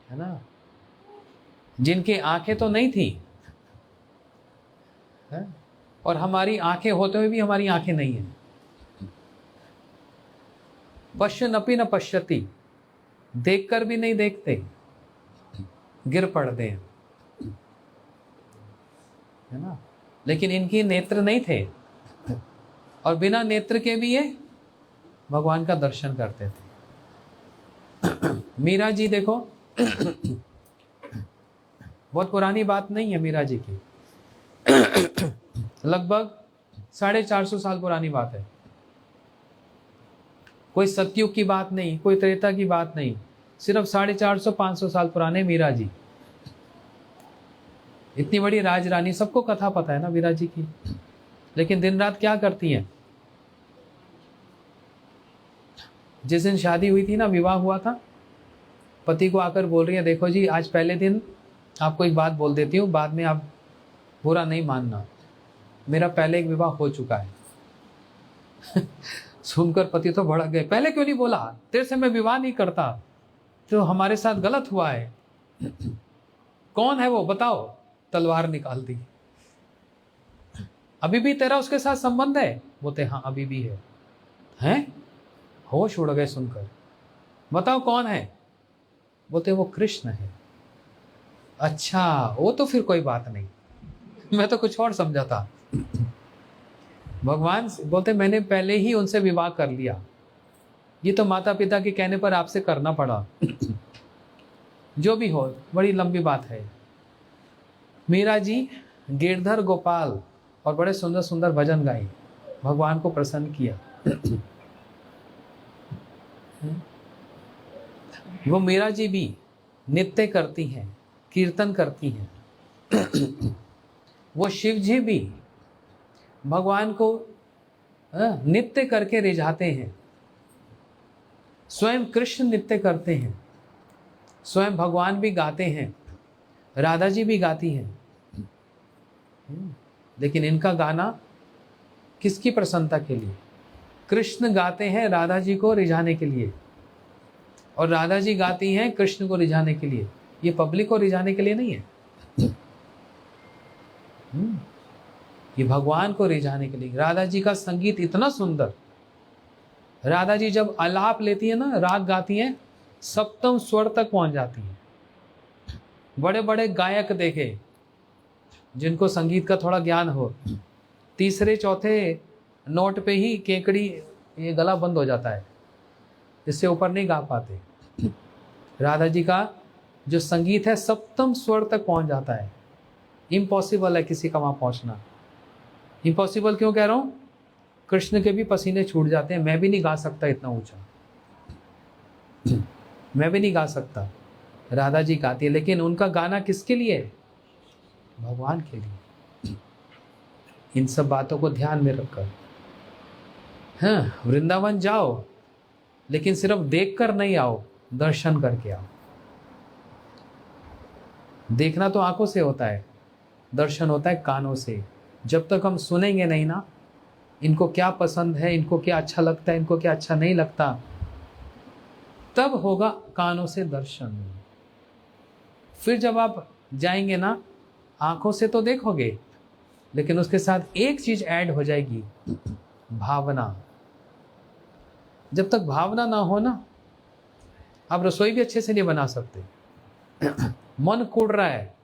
है ना, जिनकी आंखें तो नहीं थी है? और हमारी आंखें होते हुए भी हमारी आंखें नहीं है। पश्यन्नपि न पश्यति, देखकर भी नहीं देखते, गिर पड़ते हैं, है ना। लेकिन इनकी नेत्र नहीं थे, और बिना नेत्र के भी ये भगवान का दर्शन करते थे। मीरा जी देखो, बहुत पुरानी बात नहीं है मीरा जी की, लगभग 450 साल पुरानी बात है। कोई सतयुग की बात नहीं, कोई त्रेता की बात नहीं, सिर्फ 450-500 साल पुराने मीरा जी। इतनी बड़ी राजरानी, सबको कथा पता है ना मीरा जी की, लेकिन दिन रात क्या करती हैं? जिस दिन शादी हुई थी ना, विवाह हुआ था, पति को आकर बोल रही है देखो जी आज पहले दिन आपको एक बात बोल देती हूँ, बाद में आप बुरा नहीं मानना, मेरा पहले एक विवाह हो चुका है। सुनकर पति तो भड़क गए, पहले क्यों नहीं बोला? तेरे से मैं विवाह नहीं करता, तो हमारे साथ गलत हुआ है। कौन है वो बताओ? तलवार निकाल दी। अभी भी तेरा उसके साथ संबंध है? बोलते हाँ अभी भी है। हैं? होश उड़ गए सुनकर। बताओ कौन है? बोलते वो कृष्ण है। अच्छा, वो तो फिर कोई बात नहीं, मैं तो कुछ और समझा था। भगवान बोलते मैंने पहले ही उनसे विवाह कर लिया, ये तो माता पिता के कहने पर आपसे करना पड़ा। जो भी हो, बड़ी लंबी बात है। मीरा जी गिरधर गोपाल और बड़े सुंदर सुंदर भजन गाए, भगवान को प्रसन्न किया। वो मीरा जी भी नित्य करती हैं, कीर्तन करती हैं। वो शिव जी भी भगवान को नृत्य करके रिझाते हैं। स्वयं कृष्ण नृत्य करते हैं, स्वयं भगवान भी गाते हैं, राधा जी भी गाती हैं। लेकिन इनका गाना किसकी प्रसन्नता के लिए? कृष्ण गाते हैं राधा जी को रिझाने के लिए, और राधा जी गाती हैं कृष्ण को रिझाने के लिए। ये पब्लिक को रिझाने के लिए नहीं है, ये भगवान को रिझाने के लिए। राधा जी का संगीत इतना सुंदर, राधा जी जब आलाप लेती है ना, राग गाती हैं, सप्तम स्वर तक पहुंच जाती हैं। बड़े बड़े गायक देखे जिनको संगीत का थोड़ा ज्ञान हो, तीसरे चौथे नोट पे ही केकड़ी ये गला बंद हो जाता है, इससे ऊपर नहीं गा पाते। राधा जी का जो संगीत है सप्तम स्वर तक पहुंच जाता है। इम्पॉसिबल है किसी का वहां पहुंचना। इम्पॉसिबल क्यों कह रहा हूं? कृष्ण के भी पसीने छूट जाते हैं। मैं भी नहीं गा सकता इतना ऊंचा, मैं भी नहीं गा सकता। राधा जी गाती है, लेकिन उनका गाना किसके लिए है? भगवान के लिए। इन सब बातों को ध्यान में रखकर, हाँ, वृंदावन जाओ, लेकिन सिर्फ देखकर नहीं आओ, दर्शन करके आओ। देखना तो आंखों से होता है, दर्शन होता है कानों से। जब तक हम सुनेंगे नहीं ना, इनको क्या पसंद है, इनको क्या अच्छा लगता है, इनको क्या अच्छा नहीं लगता, तब होगा कानों से दर्शन। फिर जब आप जाएंगे ना, आंखों से तो देखोगे, लेकिन उसके साथ एक चीज ऐड हो जाएगी, भावना। जब तक भावना ना हो ना, आप रसोई भी अच्छे से नहीं बना सकते। मन कुड़ रहा है,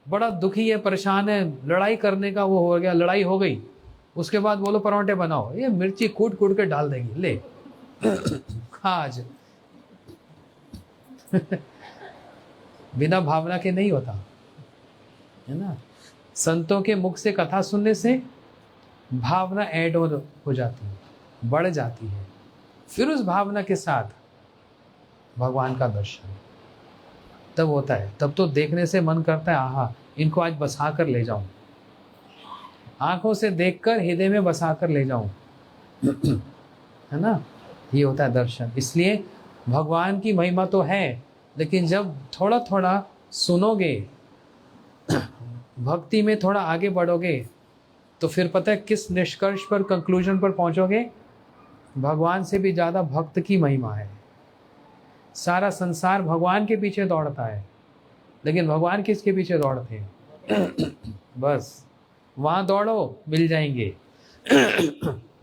बड़ा दुखी है, परेशान है, लड़ाई करने का वो हो गया, लड़ाई हो गई, उसके बाद बोलो परांठे बनाओ, ये मिर्ची कूट कूट के डाल देंगे, ले खा आज। बिना भावना के नहीं होता है ना। संतों के मुख से कथा सुनने से भावना ऐड हो जाती है, बढ़ जाती है। फिर उस भावना के साथ भगवान का दर्शन तब होता है। तब तो देखने से मन करता है, आहा, इनको आज बसा कर ले जाऊं, आंखों से देखकर हृदय में बसा कर ले जाऊं, है ना। ये होता है दर्शन। इसलिए भगवान की महिमा तो है, लेकिन जब थोड़ा थोड़ा सुनोगे, भक्ति में थोड़ा आगे बढ़ोगे, तो फिर पता है किस निष्कर्ष पर, कंक्लूजन पर पहुंचोगे? भगवान से भी ज्यादा भक्त की महिमा है। सारा संसार भगवान के पीछे दौड़ता है, लेकिन भगवान किसके पीछे दौड़ते हैं? बस वहां दौड़ो, मिल जाएंगे।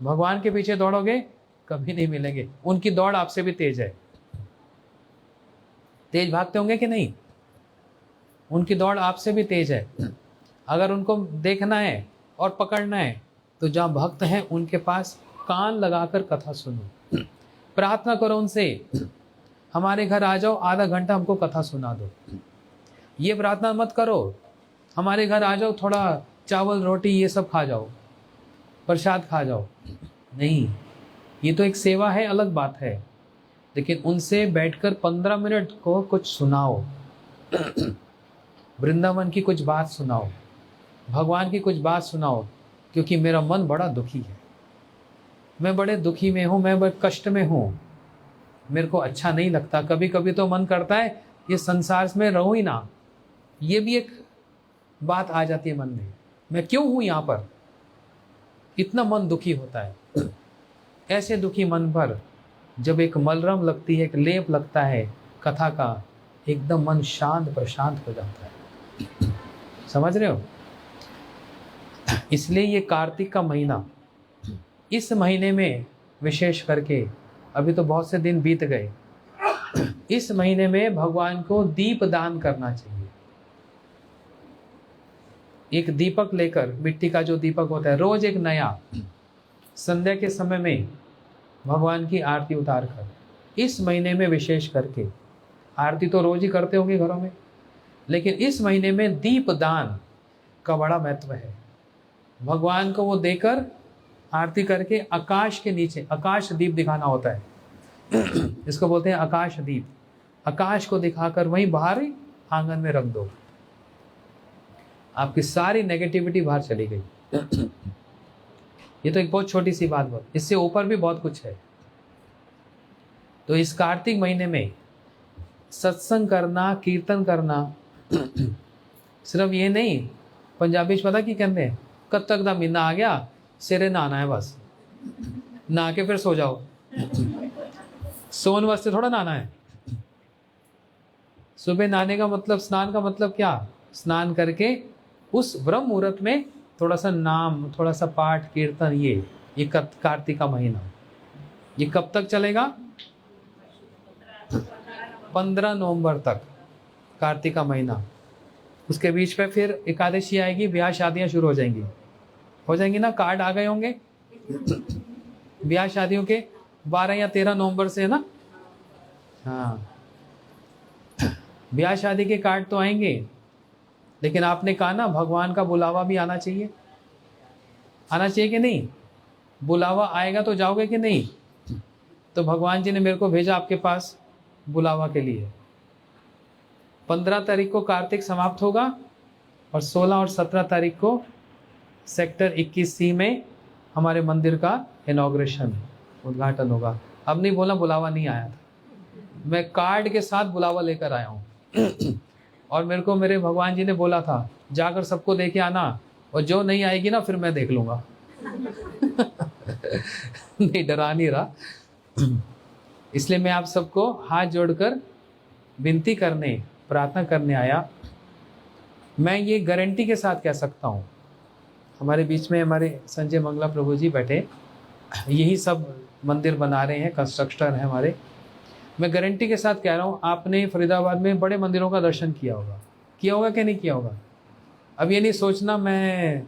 भगवान के पीछे दौड़ोगे, कभी नहीं मिलेंगे। उनकी दौड़ आपसे भी तेज है। तेज भागते होंगे कि नहीं? उनकी दौड़ आपसे भी तेज है। अगर उनको देखना है और पकड़ना है, तो जहाँ भक्त हैं उनके पास कान लगाकर कथा सुनो, प्रार्थना करो उनसे, हमारे घर आ जाओ, आधा घंटा हमको कथा सुना दो। ये प्रार्थना मत करो, हमारे घर आ जाओ, थोड़ा चावल रोटी ये सब खा जाओ, प्रसाद खा जाओ। नहीं, ये तो एक सेवा है, अलग बात है, लेकिन उनसे बैठकर 15 मिनट को कुछ सुनाओ। वृंदावन की कुछ बात सुनाओ, भगवान की कुछ बात सुनाओ, क्योंकि मेरा मन बड़ा दुखी है, मैं बड़े दुखी में हूँ, मैं बड़े कष्ट में हूँ, मेरे को अच्छा नहीं लगता। कभी कभी तो मन करता है ये संसार में रहूं ही ना। ये भी एक बात आ जाती है मन में, मैं क्यों हूं यहाँ पर? इतना मन दुखी होता है। ऐसे दुखी मन पर जब एक मलरम लगती है, एक लेप लगता है कथा का, एकदम मन शांत प्रशांत हो जाता है। समझ रहे हो? इसलिए ये कार्तिक का महीना, इस महीने में विशेष करके, अभी तो बहुत से दिन बीत गए, इस महीने में भगवान को दीप दान करना चाहिए। एक दीपक लेकर, मिट्टी का जो दीपक होता है, रोज एक नया, संध्या के समय में भगवान की आरती उतार कर, इस महीने में विशेष करके, आरती तो रोज ही करते होंगे घरों में, लेकिन इस महीने में दीप दान का बड़ा महत्व है। भगवान को वो देकर, आरती करके, आकाश के नीचे आकाश दीप दिखाना होता है। इसको बोलते हैं आकाश दीप। आकाश को दिखाकर वहीं बाहर आंगन में रख दो। आपकी सारी नेगेटिविटी बाहर चली गई। ये तो एक बहुत छोटी सी बात बोल, इससे ऊपर भी बहुत कुछ है। तो इस कार्तिक महीने में सत्संग करना, कीर्तन करना, सिर्फ ये नहीं, पंजाबी च पता की कहते हैं, कब तक दा महीना आ गया, सिरे नहाना है बस, नहा के फिर सो जाओ। सोन वास्ते थोड़ा नहाना है। सुबह नहाने का मतलब, स्नान का मतलब क्या, स्नान करके उस ब्रह्म मुहूर्त में थोड़ा सा नाम, थोड़ा सा पाठ कीर्तन, ये कार्तिक का महीना, ये कब तक चलेगा? 15 नवंबर तक कार्तिक का महीना। उसके बीच में फिर एकादशी आएगी, ब्याह शादियां शुरू हो जाएंगी ना, कार्ड आ गए होंगे ब्याह शादियों के 12 या 13 नवंबर से, है ना? हाँ, ब्याह शादी के कार्ड तो आएंगे, लेकिन आपने कहा ना भगवान का बुलावा भी आना चाहिए। आना चाहिए कि नहीं? बुलावा आएगा तो जाओगे कि नहीं? तो भगवान जी ने मेरे को भेजा आपके पास बुलावा के लिए। 15 तारीख को कार्तिक समाप्त होगा और 16 और 17 तारीख को सेक्टर 21C में हमारे मंदिर का इनॉग्रेशन, उद्घाटन होगा। अब नहीं बोला बुलावा नहीं आया था, मैं कार्ड के साथ बुलावा लेकर आया हूँ। और मेरे को मेरे भगवान जी ने बोला था जाकर सबको देके आना, और जो नहीं आएगी ना फिर मैं देख लूँगा। नहीं, डरा नहीं रहा। इसलिए मैं आप सबको हाथ जोड़कर विनती करने, प्रार्थना करने आया। मैं ये गारंटी के साथ कह सकता हूँ, हमारे बीच में हमारे संजय मंगला प्रभु जी बैठे, यही सब मंदिर बना रहे हैं, कंस्ट्रक्टर हैं हमारे। मैं गारंटी के साथ कह रहा हूँ, आपने फरीदाबाद में बड़े मंदिरों का दर्शन किया होगा कि नहीं किया होगा। अब ये नहीं सोचना मैं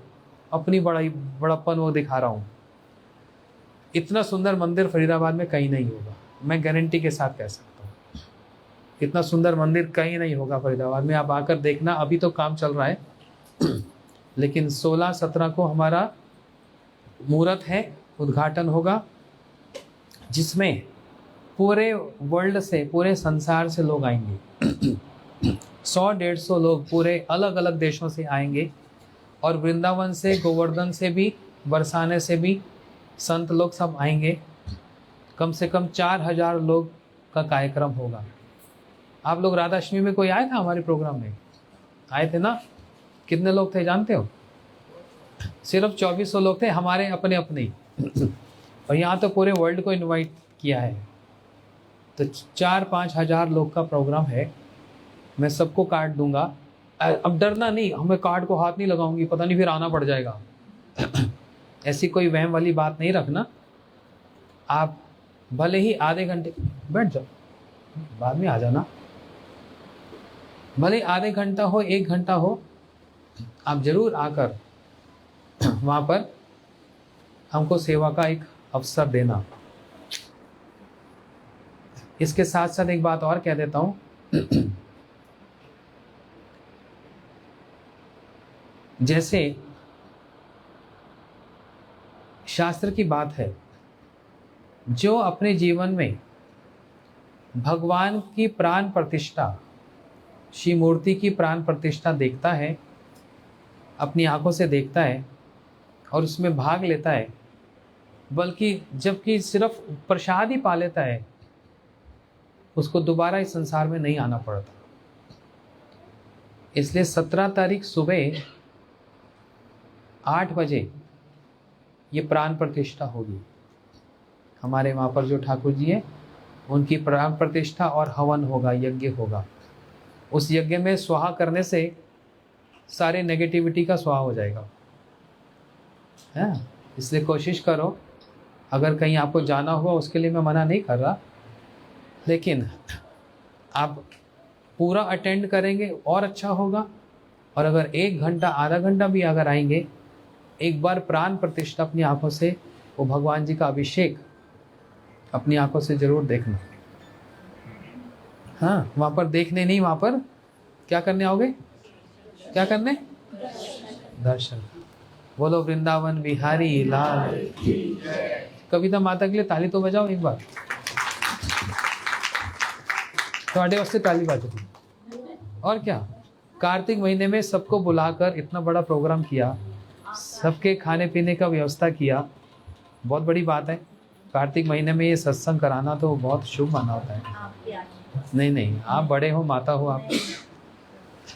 अपनी बड़प्पन वो दिखा रहा हूँ। इतना सुंदर मंदिर फरीदाबाद में कहीं नहीं होगा, मैं गारंटी के साथ कह सकता हूँ। इतना सुंदर मंदिर कहीं नहीं होगा फरीदाबाद में, आप आकर देखना। अभी तो काम चल रहा है, लेकिन 16-17 को हमारा मुहूर्त है, उद्घाटन होगा, जिसमें पूरे वर्ल्ड से, पूरे संसार से लोग आएंगे। 100-150 लोग पूरे अलग अलग देशों से आएंगे, और वृंदावन से, गोवर्धन से भी, बरसाने से भी संत लोग सब आएंगे। कम से कम 4000 लोग का कार्यक्रम होगा। आप लोग राधाष्टमी में कोई आया था हमारे प्रोग्राम में? आए थे ना? कितने लोग थे जानते हो? सिर्फ 2400 लोग थे, हमारे अपने अपने। और यहाँ तो पूरे वर्ल्ड को इनवाइट किया है, तो 4-5 हज़ार लोग का प्रोग्राम है। मैं सबको कार्ड दूंगा। अब डरना नहीं, हमें कार्ड को हाथ नहीं लगाऊंगी, पता नहीं फिर आना पड़ जाएगा। ऐसी कोई वहम वाली बात नहीं रखना। आप भले ही आधे घंटे बैठ जाओ, बाद में आ जाना, भले आधे घंटा हो, 1 घंटा हो, आप जरूर आकर वहाँ पर हमको सेवा का एक अवसर देना। इसके साथ साथ एक बात और कह देता हूँ, जैसे शास्त्र की बात है, जो अपने जीवन में भगवान की प्राण प्रतिष्ठा, शिव मूर्ति की प्राण प्रतिष्ठा देखता है, अपनी आंखों से देखता है और उसमें भाग लेता है, बल्कि जबकि सिर्फ प्रसाद ही पा लेता है, उसको दोबारा इस संसार में नहीं आना पड़ता। इसलिए 17 तारीख सुबह 8 बजे ये प्राण प्रतिष्ठा होगी। हमारे वहाँ पर जो ठाकुर जी हैं, उनकी प्राण प्रतिष्ठा और हवन होगा, यज्ञ होगा। उस यज्ञ में स्वाहा करने से सारे नेगेटिविटी का स्वाहा हो जाएगा, है। इसलिए कोशिश करो, अगर कहीं आपको जाना होगा, उसके लिए मैं मना नहीं कर रहा, लेकिन आप पूरा अटेंड करेंगे और अच्छा होगा। और अगर 1 घंटा, आधा घंटा भी अगर आएंगे, एक बार प्राण प्रतिष्ठा अपनी आंखों से, वो भगवान जी का अभिषेक अपनी आंखों से जरूर देखना। हाँ, वहाँ पर देखने नहीं, वहाँ पर क्या करने आओगे? क्या करने? दर्शन। बोलो वृंदावन बिहारी लाल। कविता माता के लिए ताली तो बजाओ एक बार। ਤੁਹਾਡੇ वास्ते ताली बज रही। और क्या? कार्तिक महीने में सबको बुलाकर इतना बड़ा प्रोग्राम किया, सबके खाने पीने का व्यवस्था किया, बहुत बड़ी बात है। कार्तिक महीने में ये सत्संग कराना तो बहुत शुभ माना होता है। नहीं नहीं, आप बड़े हो, माता हो आप।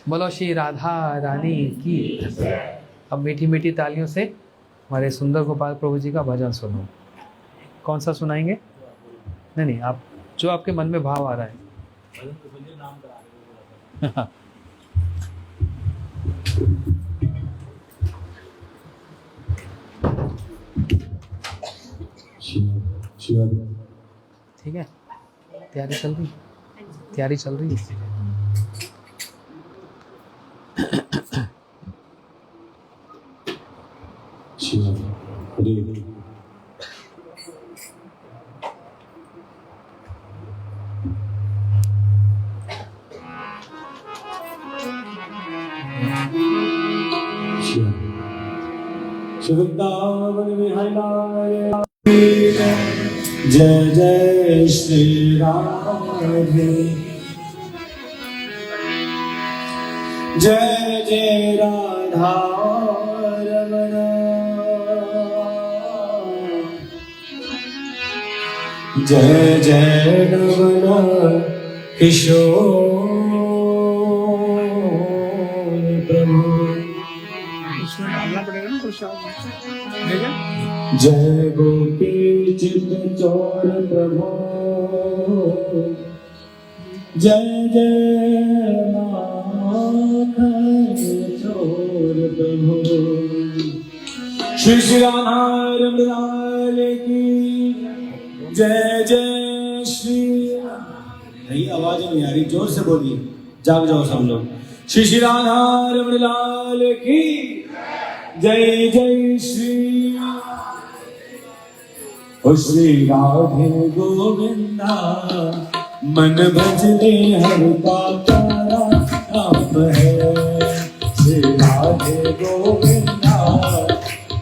बोलो श्री राधा रानी की। अब मीठी मीठी तालियों से हमारे सुंदर गोपाल प्रभु जी का भजन सुनो। कौन सा सुनाएंगे? नहीं नहीं, आप जो आपके मन में भाव आ रहा है। ठीक है, तैयारी चल रही, तैयारी चल रही है। वृंदावन विहार जय जय श्री राधे, जय जय राधा रमण, जय जय रमण किशोर प्रभु। उसमें डालना पड़ेगा ना प्रसाद। जय गोपी चित चोर प्रभु, जय जय माखन चोर प्रभु। श्री श्री राधा रमलाल की जय जय श्री। नहीं, आवाज नहीं आ रही, जोर से बोलिए, जाग जाओ सब लोग। श्री श्री राधा रमलाल की जय जय श्री। ओ श्री राधे गोविंदा मन भजने हरि का प्यारा नाम है। श्री राधे गोविंदा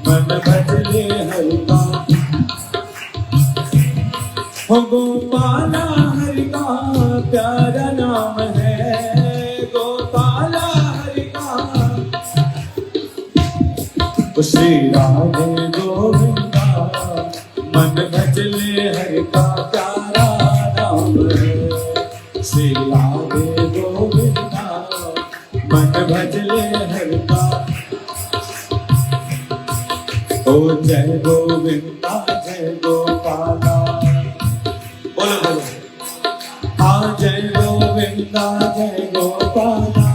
मन भजने हरि का। ओ गोपाला हरि का प्यारा नाम है, गोपाला हरि का। ओ श्री राधे गोविंदा मन भजले हरि का प्यारा नाम है। श्री राधे गोविंदा मन भजले हरि का। ओ जय गोविंदा जय गोपाला, बोलो बोलो। हाँ जय गोविंदा जय गोपाला।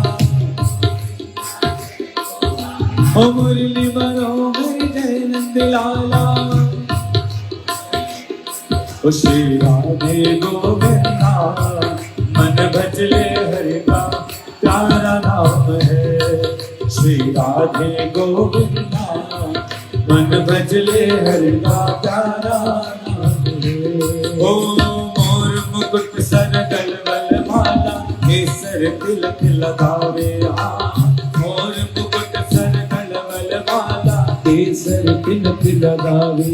ओ मुरली मनोहर जय नंदलाला। ओ श्री राधे गोविंदा मन भजले हरि का प्यारा नाम है। श्री राधे गोविंदा मन भजले हरि का प्यारा नाम है। ओ मोर मुकुट सर गलवल माला, केसर तिलक लगावे। मोर मुकुट सर गलवल माला, केसर तिलक लगावे।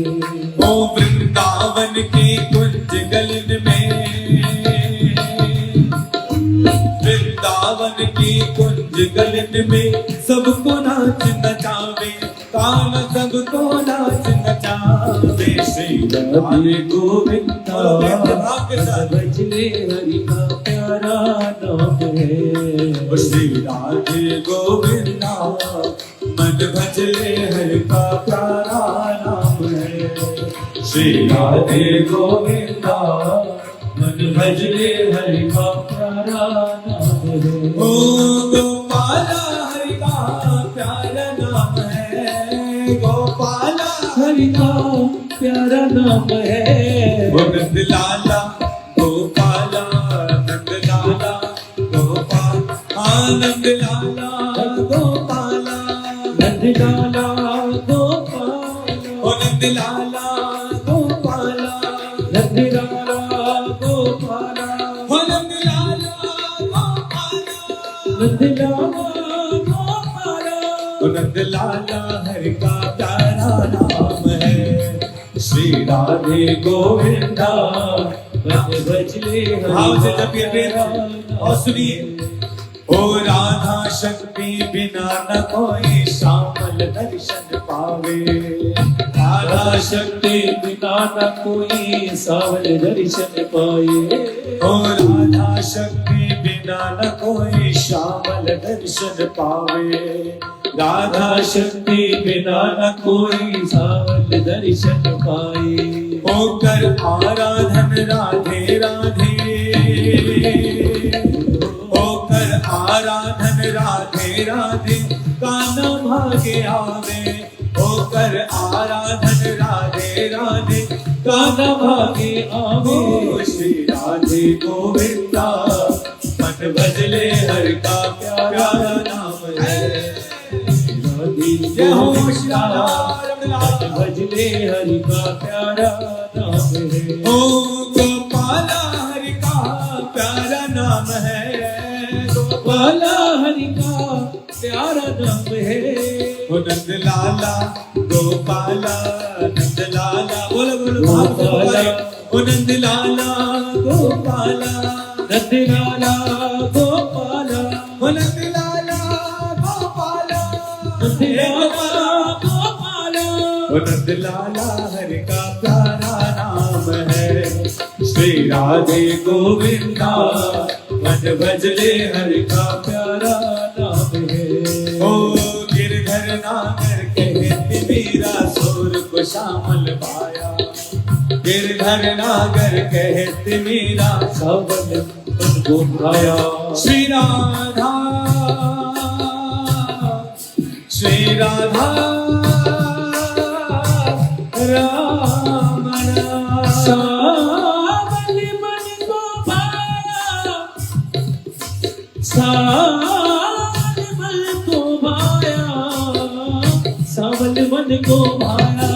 ओ वृंदावन की कुंज गलन में, वृंदावन की कुंज गलन में सबको नाच नचावे। कान सबको नाच नचावे। श्री राधे गोविंदा भजले हरि का प्यारा नाम है। श्री राधे गोविंदा मन भजले हरि का प्यारा नाम है। श्री राधे गोविंदा मन भजले हरि का प्यारा नाम है। ओ गोपाला हरि का प्यारा नाम है, गोपाला हरि का प्यारा नाम है। वो नंद लाला गोपाला, नंद लाला गोपाल, आनंद लाला गोपाला, नंद लाला गोपाला। ओ नंद लाला गोपाला, नंद लाला गोपाला। ओ नंद लाला गोपाला, नंद लाला गोपाला। ओ नंद लाला हरि का प्यारा नाम है। श्री राधे गोविंदा मन भजले। भाव से जपिए और सुनिए। ओ राधा शक्ति बिना न कोई श्यामल दर्शन पावे। राधा शक्ति बिना न कोई सावल दर्शन पाए। ओ राधा शक्ति बिना न कोई श्यामल दर्शन पावे। राधा शक्ति बिना न कोई सावल दर्शन पाए। होकर आराधन राधे राधे, होकर आराधन राधे राधे काना भागे आवे। होकर आराधन राधे राधे काना भागे आवे। श्री राधे गोविंदा मन बदले हर का प्यारा नाम है। जय हो श्री राधा भजले हरि का प्यारा नाम है। ओ गोपाला हरि का प्यारा नाम है। गोपाला हरि का प्यारा नाम है। ओ नंद लाला गोपाला नंद लाला बोलो बोलो गोपाला। ओ नंद लाला गोपाला नंद लाला गोपाला। ओ नंद लाला गोपाला नंद लाला हरि का प्यारा नाम है। श्री राधे गोविंदा मन भजले हरि का प्यारा नाम है। ओ गिरधर नागर कहते मेरा सुर को श्यामल पाया। गिरधर नागर कहते मेरा सावल को भाया। श्री राधा श्री राधा रामण सावल मन को भाया। सावल मन को भाया। सावल मन को भाया।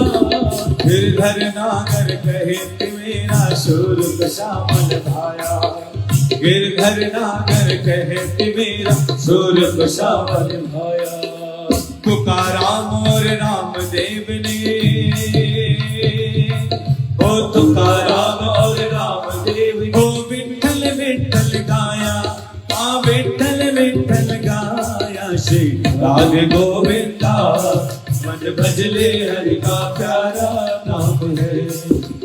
गिरधर नागर कहते मेरा सुर को श्यामल भाया। गिरधर नागर कहते मेरा सुर को श्यामल भाया। पुकारा मोर रामदेव ने, ओ तुकाराम और रामदेव ने। ओ विठ्ठल विठ्ठल गाया, आ विठ्ठल विठ्ठल गाया। श्री राधे गोविंदा मन भजले हरि का प्यारा नाम है।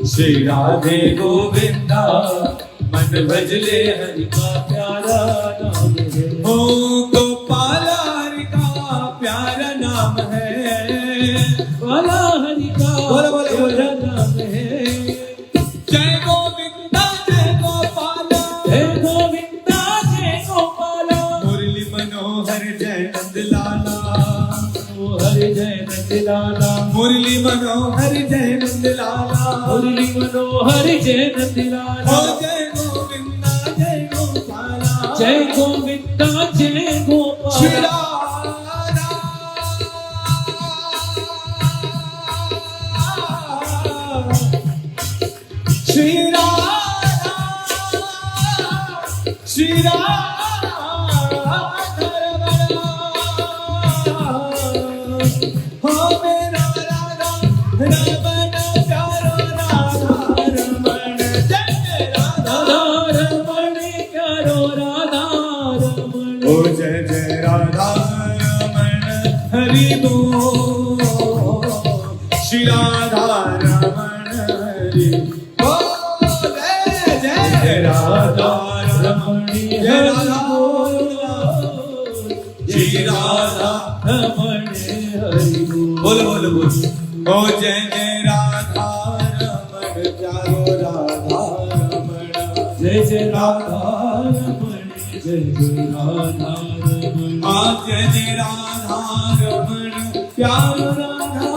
श्री राधे गोविंदा मन भजले हरि का प्यारा नाम है। ओ गोपाला हरि का प्यारा नाम है। वाला हरि का प्यारा नाम है। जय गोविंदा जय गोपाला, जय गोविंदा जय गोपाला। मुरली मनोहर जय नंद लाला, मनोहर जय नंद लाला। मुरली मनोहर जय नंद लाला, मुरली मनोहर जय नंद लाला। जय गोविंदा जय गोपाला, जय गोविंदा जय गोपाला। श्री राधा श्री राधा हो मेरा राधा रमण प्यारो राधा रमण। जय राधा रमण प्यारो राधा रमण। ओ जय जय राधा रमण हरि बोल। श्री राधा रमण हरि राधा रमणी जय राधा जय राधा रमणी हरि बोल बोल बोल। ओ जय जय राधा रमण प्यारो राधा रमण। जय जय राधा रमण जय जय राधा रमण। आ जय जय राधा रमण प्यारो राधा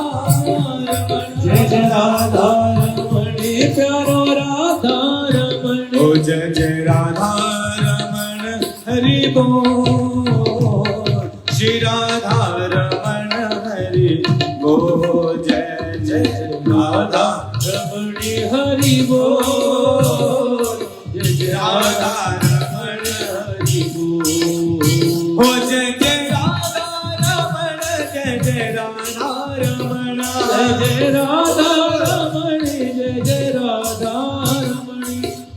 रमण। जय जय राधा रमण प्यारो राधा रमण। ओ जय जय राधा रमण हरि बोल। श्री राधा रमण हरि बोल। जय जय राधा रमण हरि बोल। जय जय राधा रमण हरि बोल। ओ जय जय राधा रमण जय जय राधा रमण। जय जय राधा रमण जय जय राधा रमण।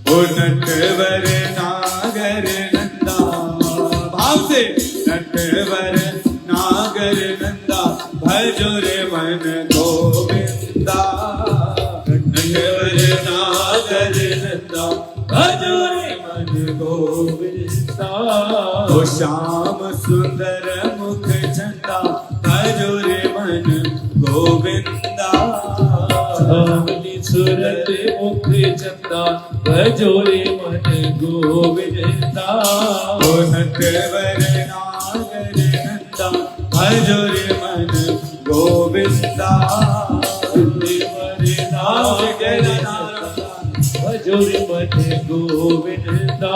ओ नटवर नागर नंदा भाव से नट नटवर नागर नंदा भजो रे मन गोविंदा नटवर नागर नंदा भजो रे मन गोविंदा ओ श्याम सुंदर मुख चंदा भजो रे मन गोविंदा सावली सूरत मुख चंदा भजो रे मन गोविंदा ओ नटवर नागर नंदा भजो रे मन गोविंदा भजो रे मन गोविंदा।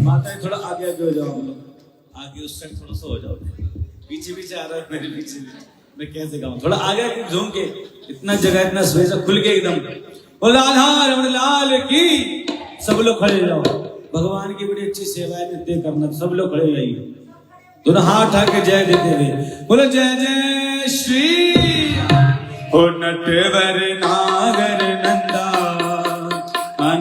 माता थोड़ा आगे आगे हो जाओ, हम लोग आगे उस साइड थोड़ा सा हो जाओ, पीछे पीछे आ रहा है मेरे पीछे मैं कैसे गाऊं, थोड़ा आगे आगे झूम के, इतना जगह इतना स्पेस खुल के एकदम। बोल राधा रमण लाल की। सब लोग खड़े जाओ, भगवान की बड़ी अच्छी सेवा है, नित्य करना, सब लोग खड़े जाइए, दोनों हाथ उठा के जय देते हुए बोलो जय जय श्री। ओ नटवर नागर नंदा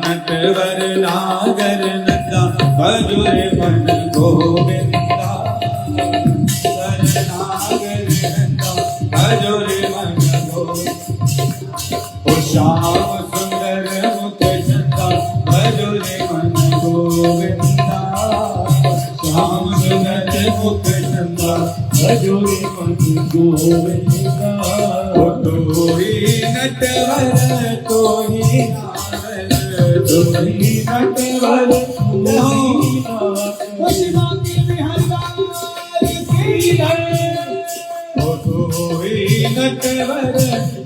नटवर नागर नंदा भजो रे मन गोविंदा नागर नंदा भजो रे मन गोविंदा। ओ श्याम सुंदर मुख चंदा भजो रे मन गोविंदा श्याम सुंदर मुख चंदा भजो रे मन गोविंदा। ओ तो ही नटवर तो ही नागर तो ही नटवर तो ही नागर शिवा की बिहार की है। ओ तो ही नटवर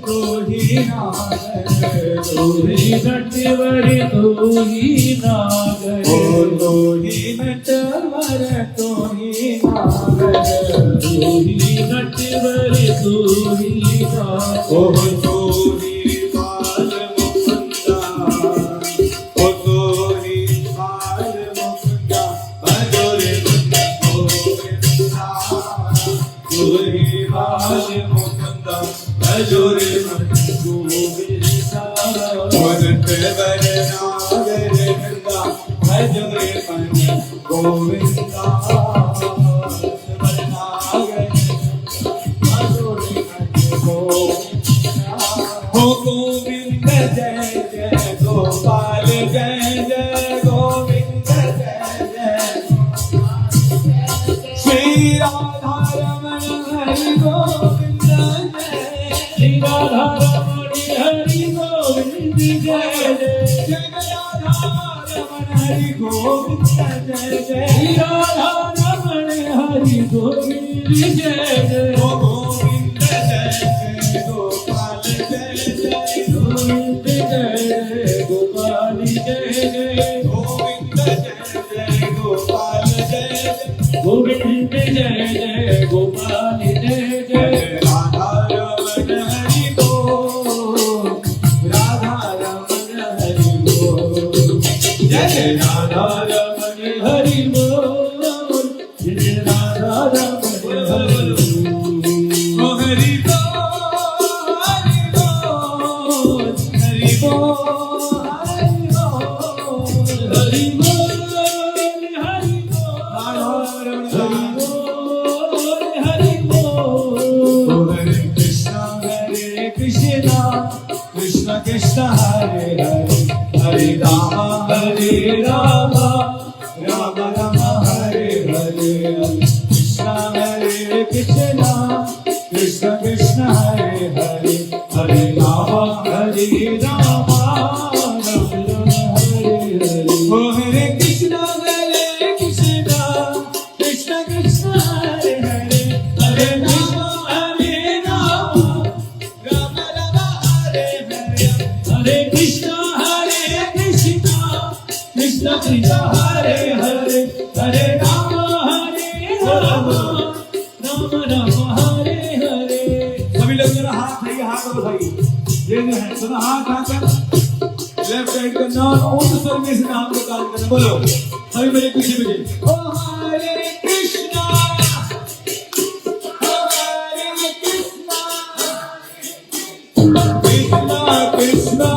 तो ही नागर तो ही नटवर तो ही नागर ओ तो ही नटवर तो ही नागर तो ही नटवर तो ही नागर ओ तो ही बाल मुकुंदा ओ तो ही बाल मुकुंदा भजो रे मन गोविंदा तो ही बाल मुकुंदा भजो रे मन गोविंदा। ओ नटवर नागर नंदा भजो रे मन गोविंदा नटवर नागर भजो रे मन गोविंदा। हो गोविंद जय जय गोपाल जय जय गोविंद जय जय श्री राधा रमण हरि गोविंद जय श्री राधा रमण हरि गोविंद जय जय जय राधा रमण हरि गोविंद जय जय श्री राधा रमण हरि गोविंद जय जय ओ गोविंद जय जय गोपाल जय जय गोविंद जय जय गोपाल जय जय गोविंद जय जय गोपाल जय जय गोविंद जय जय गोपाल जय जय राधा रमण हरि बोल राधा रमण हरि बोल जय जय राधा रमण हरि बोल जय राधा रमण हरि ओ हरि बोल हरि बोल हरि बोल हरि बोल हरि बोल हरि बोल हरि हरि बोल बोल ओ हरे कृष्णा कृष्ण कृष्ण हरे हरे हरे राम राम राम हरे हरे कृष्ण कृष्ण कृष्ण कृष्ण हरे हरे हरे राम राम हरे हरे ओ हरे कृष्ण कृष्ण कृष्ण हरे हरे हरे राम राम राम हरे हरे हरे कृष्ण कृष्ण कृष्ण हरे हरे हरे राम राम राम हरे हरे। सभी लोग जरा हाथ उठाइए, हाथ उठाइए, ये जो है सुनो, हाथ उठाकर लेफ्ट साइड का नाम और सर्विस से नाम को कान करना, बोलो सभी मेरे पीछे पीछे ओ हरे कृष्णा कृष्णा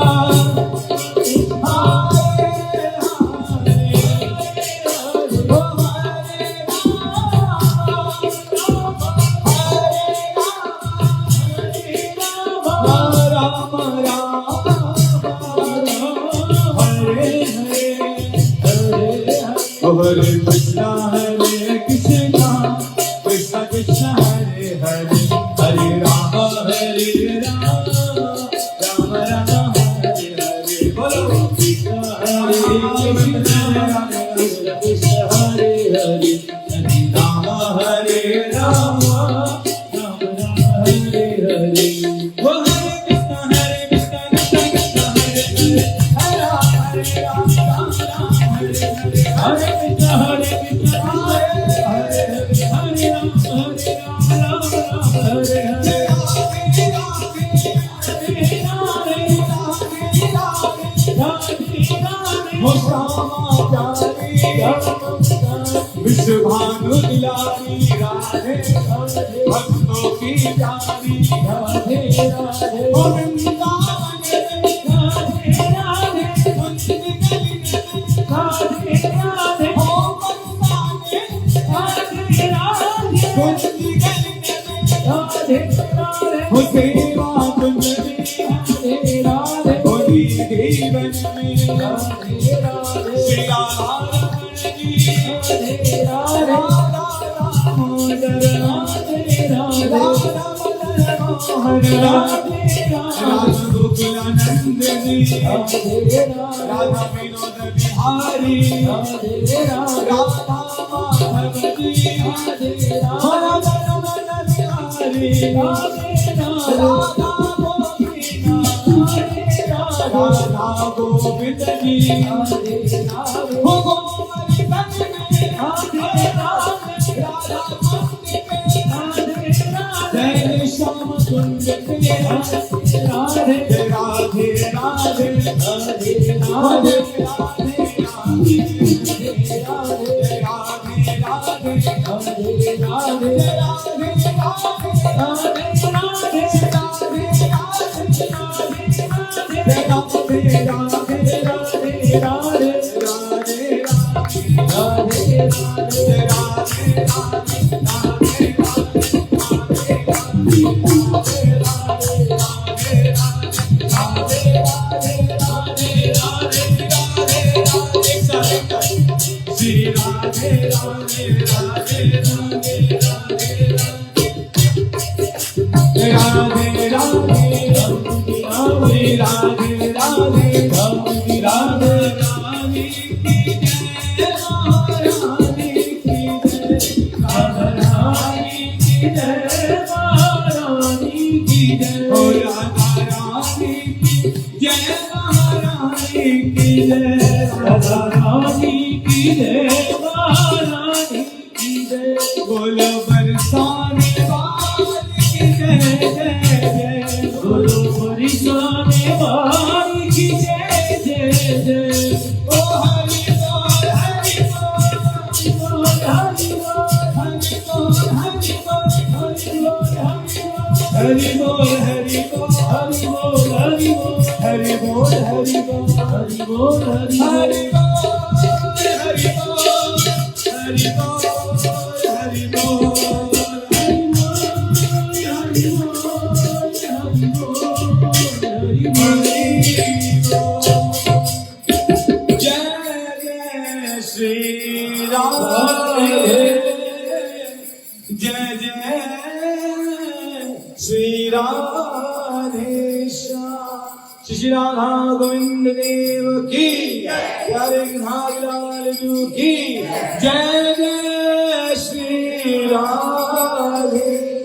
हरे राम राम राम हरे हरे वो हरे कृष्ण कृष्ण कृष्ण हरे हरे हरे राम राम राम हरे हरे हरे कृष्ण हरे हरे हरे राम राम राम हरे हरे विश्वभानु दिलारी राधे भक्तों की प्यारी राधे राधे वृंदावन राधे राधे कुंज गली राधे राधे ओ वृंदावन राधे राधे कुंज गली राधे राधे हो सेवा कुंज राधे राधे होली जीवन में राधे राधे श्री राधा राधा विनोद बिहारी राधा माधवजी राधा रमन बिहारी राधा गोविंद जी हो गोमती तन में जय श्याम कुंज पे राधे राधे राधे राधे राधे बोलो बरसाने वाली की जय जय जय बोलो बरसाने वाली की जय जय जय ओ हरि बोल हरि बोल हरि बोल हरि बोल हरि बोल हरि बोल हरि बोल हरि बोल हरि बोल हरि बोल हरि बोल हरि बोल हरि बोल हरि बोल हरि बोल हरि बोल हरि बोल जय जय श्री राम जय जय श्री राधेश्याम श्री राधा गोविंद देव की प्यारे घाघराल जू की जय जय श्री राधे